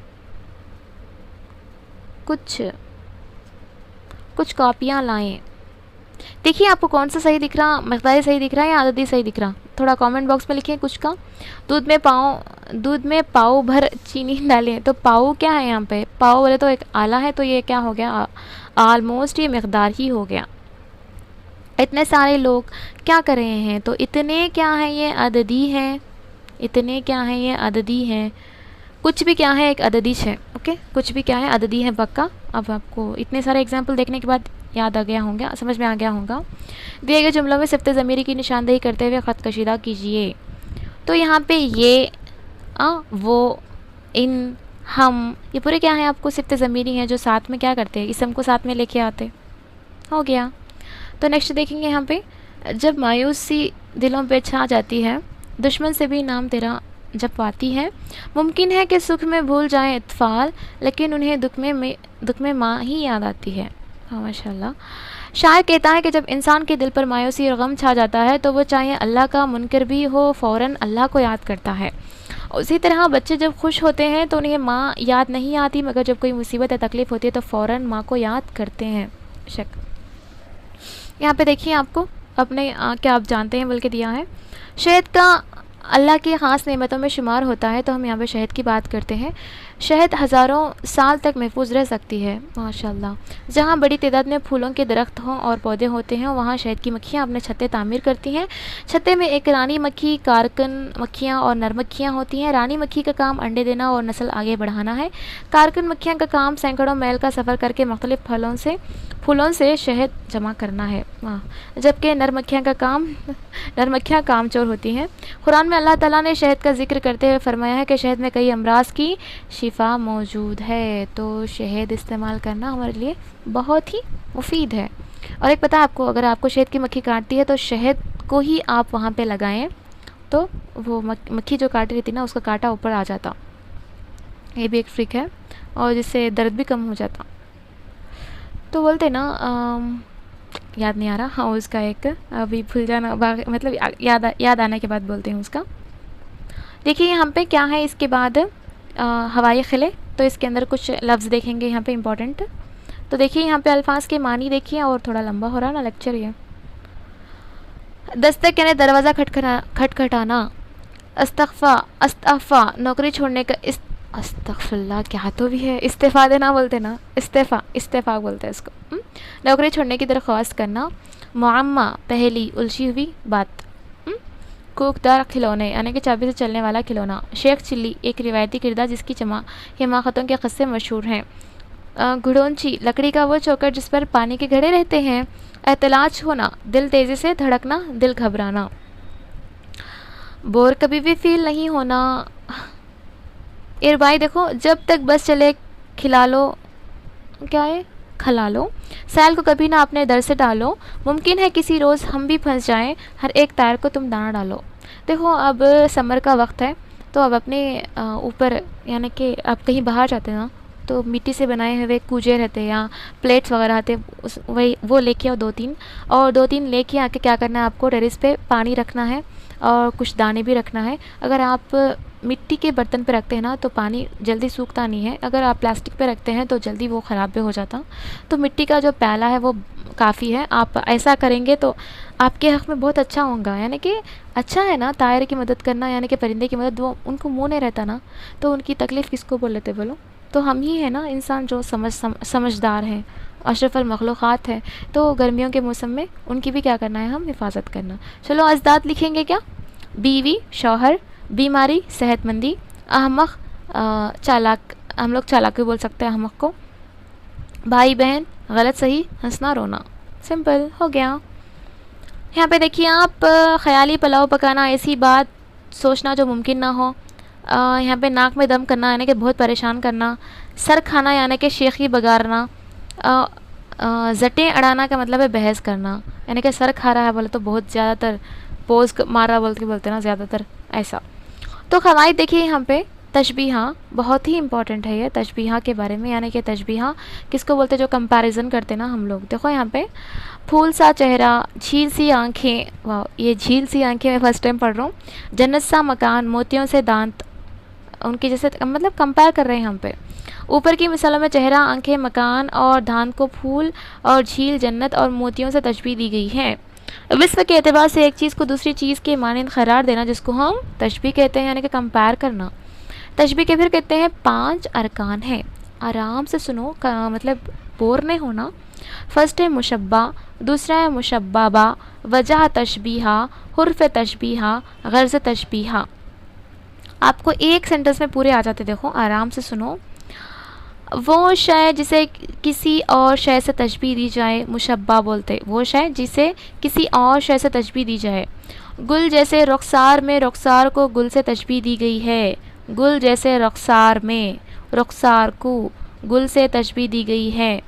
कुछ कॉपियाँ लाएं। देखिए आपको कौन सा सही दिख रहा, मकदारी सही दिख रहा है या अददी सही दिख रहा, थोड़ा कमेंट बॉक्स में लिखें कुछ का। दूध में पाव भर चीनी डालें, तो पाव क्या है यहाँ पे, पाव बोले तो एक आला है, तो ये क्या हो गया, ऑलमोस्ट ये मकदार ही हो गया। इतने सारे लोग क्या कर रहे हैं, तो इतने क्या है, ये अददी है, इतने क्या है, ये अददी है। कुछ भी क्या है, एक अददी है, ओके, कुछ भी क्या है, अददी है पक्का। अब आपको इतने सारे एग्जाम्पल देखने के बाद याद आ गया होगा, समझ में आ गया होगा। दिए गए जुमलों में सिफ्ते ज़मीरी की निशानदेही करते हुए ख़त कशीदा कीजिए। तो यहाँ पे ये वो, इन, हम, ये पूरे क्या है, आपको सिफ्ते ज़मीरी हैं जो साथ में क्या करते हैं, इसम को साथ में लेके आते, हो गया। तो नेक्स्ट देखेंगे यहाँ पे, जब मायूसी दिलों पे छा जाती है, दुश्मन से भी नाम तेरा जपवाती है। मुमकिन है कि सुख में भूल जाएं इत्फाल, लेकिन उन्हें दुख में माँ ही याद आती है। हाँ माशाल्लाह। शायर कहता है कि जब इंसान के दिल पर मायूसी और गम छा जाता है, तो वो चाहे अल्लाह का मुनकर भी हो, फ़ौरन अल्लाह को याद करता है। उसी तरह बच्चे जब खुश होते हैं तो उन्हें माँ याद नहीं आती, मगर जब कोई मुसीबत या तकलीफ़ होती है तो फ़ौरन माँ को याद करते हैं। शक यहाँ पे देखिए आपको अपने क्या आप जानते हैं बल्कि दिया है, शहद का अल्लाह की ख़ास नेमतों में शुमार होता है, तो हम यहाँ पे शहद की बात करते हैं। शहद हज़ारों साल तक महफूज रह सकती है माशाल्लाह। जहाँ बड़ी तादाद में फूलों के दरख्त हों और पौधे होते हैं, वहाँ शहद की मक्खियाँ अपने छत्ते तामीर करती हैं। छत्ते में एक रानी मक्खी, कारकन मक्खियाँ और नर मक्खियाँ होती हैं। रानी मक्खी का काम अंडे देना और नस्ल आगे बढ़ाना है। कारकन मक्खियाँ का काम सैकड़ों मील का सफ़र करके मुख्तलिफ फूलों से शहद जमा करना है, जबकि नर मक्खियाँ कामचोर होती हैं। कुरान में अल्लाह ताला ने शहद का जिक्र करते हुए फरमाया है कि शहद में कई अमराज की शिफा मौजूद है, तो शहद इस्तेमाल करना हमारे लिए बहुत ही मुफीद है। और एक पता है आपको, अगर आपको शहद की मक्खी काटती है तो शहद को ही आप वहाँ पे लगाएं, तो वो मक्खी जो काटी रहती ना, उसका कांटा ऊपर आ जाता। ये भी एक ट्रिक है, और जिससे दर्द भी कम हो जाता। तो बोलते ना याद नहीं आ रहा, हाँ उसका एक अभी भूल जाना, मतलब याद आने के बाद बोलते हैं उसका। देखिए यहाँ पे क्या है, इसके बाद हवाई खिले, तो इसके अंदर कुछ लफ्ज़ देखेंगे यहाँ पे इम्पोर्टेंट। तो देखिए यहाँ पे अल्फाज के मानी देखिए, और थोड़ा लंबा हो रहा ना लेक्चर ये। दस्तक यानी दरवाज़ा खटखटाना। अस्तफ़ा नौकरी छोड़ने का, अस्तग़फिरुल्लाह क्या तो भी है, इस्तीफ़ा देना बोलते ना, इस्तीफ़ा बोलते हैं इसको। नौकरी छोड़ने की दरख्वास्त करना। मुअम्मा पहली उलझी हुई बात। कोकदार खिलौने यानी कि चाबी से चलने वाला खिलौना। शेख चिल्ली एक रिवायती किरदार जिसकी हिमाकतों के क़स्से मशहूर हैं। घुड़ोंची लकड़ी का वो चौकट जिस पर पानी के घड़े रहते हैं। एहतलाज होना दिल तेज़ी से धड़कना, दिल घबराना। बोर कभी भी फील नहीं होना। भाई देखो, जब तक बस चले खिला लो, क्या है, खला लो। सैल को कभी ना अपने दर से डालो। मुमकिन है किसी रोज़ हम भी फंस जाएं, हर एक तार को तुम दाना डालो। देखो अब समर का वक्त है, तो अब अपने ऊपर यानी कि आप कहीं बाहर जाते हैं ना, तो मिट्टी से बनाए हुए कूजे रहते हैं या प्लेट्स वगैरह आते, वही वो लेके आओ 2-3, और 2-3 लेके आके क्या करना है आपको, टेरेस पे पानी रखना है और कुछ दाने भी रखना है। अगर आप मिट्टी के बर्तन पे रखते हैं ना, तो पानी जल्दी सूखता नहीं है। अगर आप प्लास्टिक पे रखते हैं तो जल्दी वो ख़राब भी हो जाता। तो मिट्टी का जो प्याला है वो काफ़ी है। आप ऐसा करेंगे तो आपके हक़ में बहुत अच्छा होगा, यानी कि अच्छा है ना तायर की मदद करना, यानी कि परिंदे की मदद। वो उनको मुँह नहीं रहता ना, तो उनकी तकलीफ़ किसको बोल लेते बोलो? तो हम ही हैं ना इंसान जो समझदार हैं, अशरफुल मखलूक़ात हैं। तो गर्मियों के मौसम में उनकी भी क्या करना है, हम हिफाजत करना। चलो अज़दाद लिखेंगे क्या? बीवी, शौहर, बीमारी, सेहतमंदी, अहमक, चालाक, हम लोग चालाक भी बोल सकते हैं अहमक को, भाई बहन, गलत सही, हंसना रोना। सिंपल हो गया। यहाँ पे देखिए आप, ख़याली पुलाव पकाना, ऐसी बात सोचना जो मुमकिन ना हो। यहाँ पे नाक में दम करना यानी कि बहुत परेशान करना। सर खाना यानी कि शेखी बगारना। जटें अड़ाना का मतलब है बहस करना, यानी कि सर खा रहा है बोले तो बहुत ज़्यादातर पोज मार रहा बोल के बोलते हैं ना ज़्यादातर ऐसा। तो क़वाइद देखिए यहाँ पे तशबीहा बहुत ही इंपॉर्टेंट है ये तशबीहा के बारे में, यानी कि तशबीहा किसको बोलते हैं, जो कंपैरिजन करते ना हम लोग। देखो यहाँ पे फूल सा चेहरा, झील सी आंखें, वाह ये झील सी आंखें मैं फ़र्स्ट टाइम पढ़ रहा हूँ। जन्नत सा मकान, मोतियों से दांत, उनके जैसे मतलब कंपेयर कर रहे हैं यहाँ पे। ऊपर की मिसालों में चेहरा, आंखें, मकान और दांत को फूल और झील, जन्नत और मोतियों से तशबीह दी गई है। विश्व के एतबार से एक चीज़ को दूसरी चीज़ के मानंद करार देना, जिसको हम तशबीह कहते हैं, यानी कि कंपेयर करना। तशबीह के फिर कहते हैं 5 अरकान हैं। आराम से सुनो का मतलब बोर नहीं होना। फर्स्ट है मुशब्बा, दूसरा है मुशब्बाबा, वजह तशबीहा, हुर्फ तशबीहा, गर्ज़ तशबीहा। आपको एक सेंटेंस में पूरे आ जाते, देखो आराम से सुनो। वो शय जिसे किसी और शय से तशबीह दी जाए मुशब्बा बोलते, वो शय जिसे किसी और शय से तशबीह दी जाए। गुल जैसे रुखसार में रुखसार को गुल से तशबीह दी गई है। गुल जैसे रुखसार में रुखसार को गुल से तशबीह दी गई है,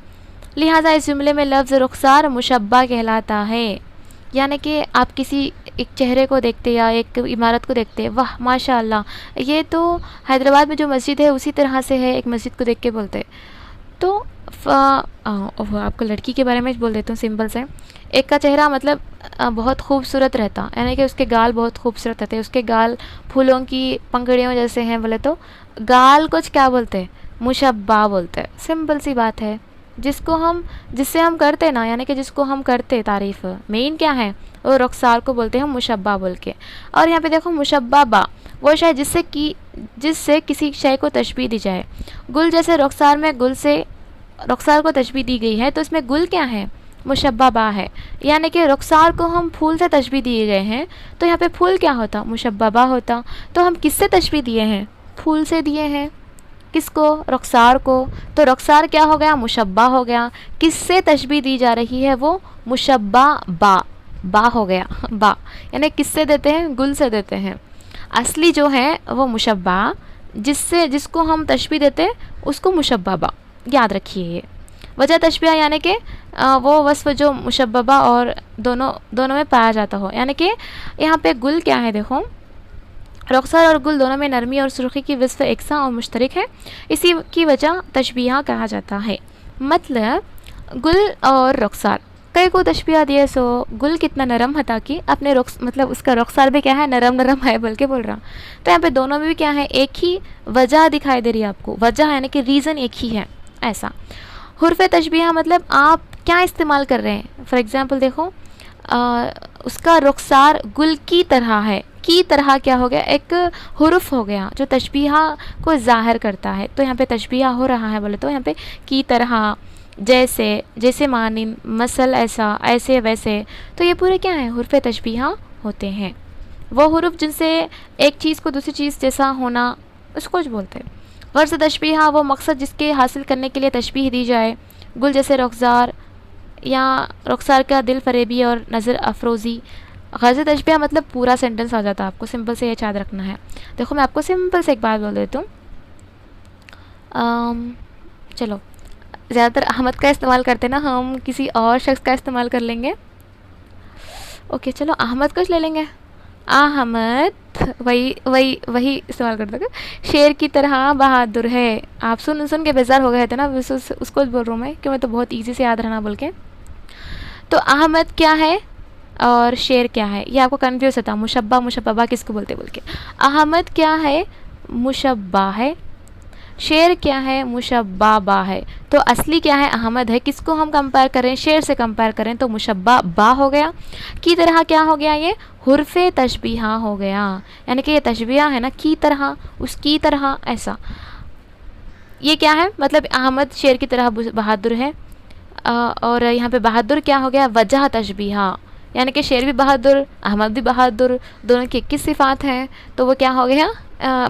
लिहाजा इस जुमले में लफ्ज़ रुखसार मुशब्बा कहलाता है। यानी कि आप किसी एक चेहरे को देखते या एक इमारत को देखते, वाह माशाअल्लाह ये तो हैदराबाद में जो मस्जिद है उसी तरह से है, एक मस्जिद को देख के बोलते। तो आपको लड़की के बारे में बोल देता हूँ सिंपल से। एक का चेहरा मतलब बहुत खूबसूरत रहता, यानी कि उसके गाल बहुत खूबसूरत रहते, उसके गाल फूलों की पंखुड़ियों जैसे हैं बोले तो गाल कुछ क्या बोलते, मुशब्बा बोलते। सिंपल सी बात है। जिससे हम करते ना, यानी कि जिसको हम करते तारीफ़, मेन क्या है वो रुखसार को बोलते हैं मुशब्बा बोल के। और यहाँ पे देखो मुशब्बाबा वो शय जिससे किसी शय को तशबीह दी जाए। गुल जैसे रुखसार में गुल से रुखसार को तशबीह दी गई है, तो इसमें गुल क्या है, मुशब्बाबा है। यानी कि रुखसार को हम फूल से तशबीह दिए गए हैं, तो यहाँ पे फूल क्या होता, मुशब्बाबा होता। तो हम किससे तशबीह दिए हैं, फूल से दिए हैं। किसको, रुखसार को। तो रुखसार क्या हो गया, मुशब्बा हो गया। किससे तशबीह दी जा रही है, वो मुशब्बा बा हो गया, बा यानी किससे देते हैं, गुल से देते हैं। असली जो है वो मुशब्बा, जिसको हम तशबीह देते उसको मुशब्बाबा, याद रखिए ये। वजह तशबीह यानी कि वो वस्फ जो मुशब्बा और दोनों में पाया जाता हो। यानी कि यहाँ पे गुल क्या है, देखो रुखसार और गुल दोनों में नरमी और सुर्खी की वस्फ एकसा और मुश्तरक है, इसी की वजह तशबीहा कहा जाता है। मतलब गुल और रुखसार कई को तशबीहा दिए, सो गुल कितना नरम था कि अपने मतलब उसका रुखसार भी क्या है, नरम है बोल के बोल रहा। तो यहाँ पे दोनों में भी क्या है, एक ही वजह दिखाई दे रही है आपको। वजह यानी कि रीज़न एक ही है ऐसा। हुर्फ तशबीहा मतलब आप क्या इस्तेमाल कर रहे हैं। फॉर एग्ज़ाम्पल देखो उसका रुखसार गुल की तरह है, की तरह क्या हो गया, एक हुर्फ हो गया जो तशबीहा को ज़ाहिर करता है। तो यहाँ पे तशबीहा हो रहा है बोले तो यहाँ पे की तरह, जैसे मानिन, मसल ऐसा, ऐसे वैसे। तो ये पूरे क्या है, हुर्फ तशबीहा होते हैं। वो हुर्फ जिनसे एक चीज़ को दूसरी चीज़ जैसा होना उसको जो बोलते हैं। गर्ज़ तशबीहा वो मकसद जिसके हासिल करने के लिए तशबीह दी जाए। गुल जैसे रुखसार या रुखसार का दिल फरेबी और नज़र अफरोज़ी। गर्ज़ तशबीहा मतलब पूरा सेंटेंस आ जाता है आपको, सिंपल से ये याद रखना है। देखो मैं आपको सिंपल से एक बात बोल देती हूँ। चलो ज़्यादातर अहमद का इस्तेमाल करते ना, हम किसी और शख्स का इस्तेमाल कर लेंगे। ओके चलो अहमद कुछ ले लेंगे, अहमद वही इस्तेमाल कर दोगे। शेर की तरह बहादुर है। आप सुन के बेजार हो गए थे ना, उसको बोल रहा हूँ मैं कि मैं तो बहुत इजी से याद रहना बोल के। तो अहमद क्या है और शेर क्या है, ये आपको कन्फ्यूज होता, मुशब्बा मुशब्बा किसको बोलते बोल के। अहमद क्या है, मुशब्बा है। शेर क्या है, मुशब्बा बा है। तो असली क्या है, अहमद है। किसको हम कंपेयर करें, शेर से कंपेयर करें तो मुशब्बा बा हो गया। की तरह क्या हो गया, ये हुर्फ़े तशबीहा हो गया, यानी कि ये तशबीहा है ना, की तरह, उसकी तरह, ऐसा। ये क्या है, मतलब अहमद शेर की तरह बहादुर है। और यहाँ पे बहादुर क्या हो गया, वजह तशबीहा, यानी कि शेर भी बहादुर, अहमद भी बहादुर, दोनों की 21 सिफ़ात हैं, तो वो क्या हो गया,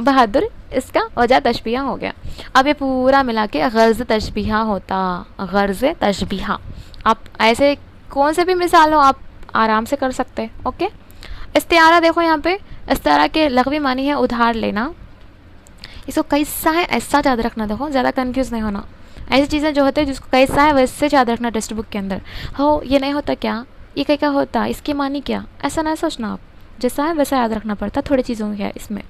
बहादुर, इसका वजह तशबीहा हो गया। अब ये पूरा मिला के गर्ज़ तशबीहा होता, गर्ज़ तशबीहा। आप ऐसे कौन से भी मिसाल हो आप आराम से कर सकते हैं। ओके, इस्तिआरा देखो यहाँ पे, इस्तिआरा के लग़वी मानी है उधार लेना। इसको कैसा है ऐसा याद रखना, देखो ज़्यादा कंफ्यूज नहीं होना। ऐसी चीज़ें जो होते हैं जिसको कैसा है वैसे याद रखना टेक्स्ट बुक के अंदर। हो ये नहीं होता क्या, ये क्या क्या होता, इसकी मानी क्या, ऐसा ना सोचना आप, जैसा है वैसा याद रखना पड़ता। थोड़ी चीज़ों की है इसमें।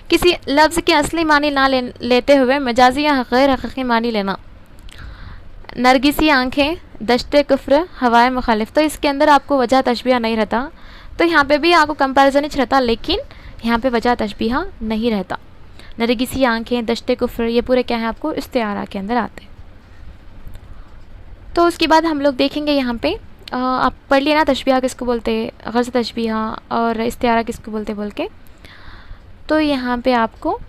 किसी लफ्ज़ की असली मानी ना लेते हुए मजाजी या गैर हकीकी मानी लेना। नरगिसी आँखें, दश्ते कुफ्र, हवाए मुखालिफ। तो इसके अंदर आपको वजह तशबीहा नहीं रहता, तो यहाँ पे भी आपको कंपैरिजन ही रहता, लेकिन यहाँ पे वजह तशबीहा नहीं रहता। नरगिसी आँखें, दश्ते कुफ्र, ये पूरे क्या है आपको इस्तिआरा के अंदर आते हैं। तो उसके बाद हम लोग देखेंगे यहाँ पे, आप पढ़ लिया ना तशबीहा किसको बोलते हैं, गर्ज़ तशबीहा, और इस्तिआरा किसको बोलते बोल के। तो यहाँ पे आपको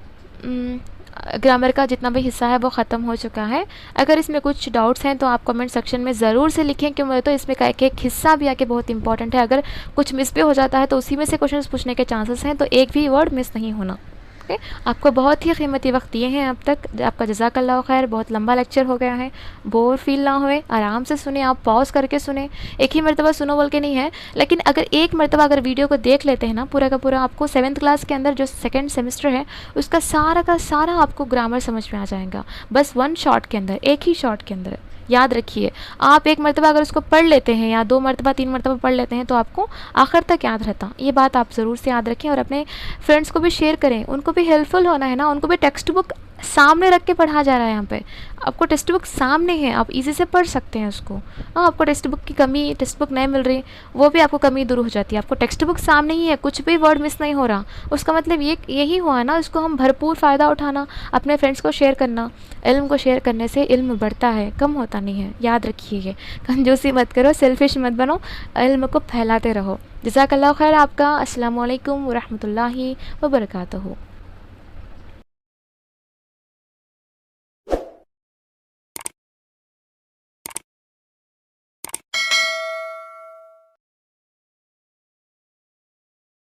ग्रामर का जितना भी हिस्सा है वो ख़त्म हो चुका है। अगर इसमें कुछ डाउट्स हैं तो आप कमेंट सेक्शन में ज़रूर से लिखें, क्यों तो इसमें का एक हिस्सा भी आके बहुत इंपॉर्टेंट है। अगर कुछ मिस भी हो जाता है तो उसी में से क्वेश्चन पूछने के चांसेस हैं, तो एक भी वर्ड मिस नहीं होना। ओके, आपको बहुत ही कीमती वक्त दिए हैं अब तक, आपका जज़ाकल्लाह खैर। बहुत लंबा लेक्चर हो गया है, बोर फील ना हुए, आराम से सुने, आप पॉज करके सुने। एक ही मरतबा सुनो बोल के नहीं है, लेकिन अगर एक मरतबा अगर वीडियो को देख लेते हैं ना पूरा का पूरा, आपको 7th क्लास के अंदर जो सेकेंड सेमेस्टर है उसका सारा का सारा आपको ग्रामर समझ में आ जाएगा, बस 1 शॉट के अंदर, एक ही शॉट के अंदर। याद रखिए, आप एक मरतबा अगर उसको पढ़ लेते हैं या 2 मरतबा 3 मरतबा पढ़ लेते हैं तो आपको आखिर तक याद रहता। ये बात आप ज़रूर से याद रखें और अपने फ्रेंड्स को भी शेयर करें, उनको भी हेल्पफुल होना है ना। उनको भी टेक्स्ट बुक सामने रख के पढ़ा जा रहा है, यहाँ पे आपको टेक्स्ट बुक सामने है, आप इजी से पढ़ सकते हैं उसको। हाँ, आपको टेक्स्ट बुक की कमी, टेक्स्ट बुक नहीं मिल रही, वो भी आपको कमी दूर हो जाती है। आपको टेक्स्ट बुक सामने ही है, कुछ भी वर्ड मिस नहीं हो रहा, उसका मतलब ये यही हुआ ना, उसको हम भरपूर फ़ायदा उठाना, अपने फ्रेंड्स को शेयर करना। इल्म को शेयर करने से इल्म बढ़ता है, कम होता नहीं है, याद रखिए। ये कंजूसी मत करो, सेल्फिश मत बनो, इल्म को फैलाते रहो। जज़ाकल्लाह खैर आपका। अस्सलामु अलैकुम व रहमतुल्लाहि व बरकातहू।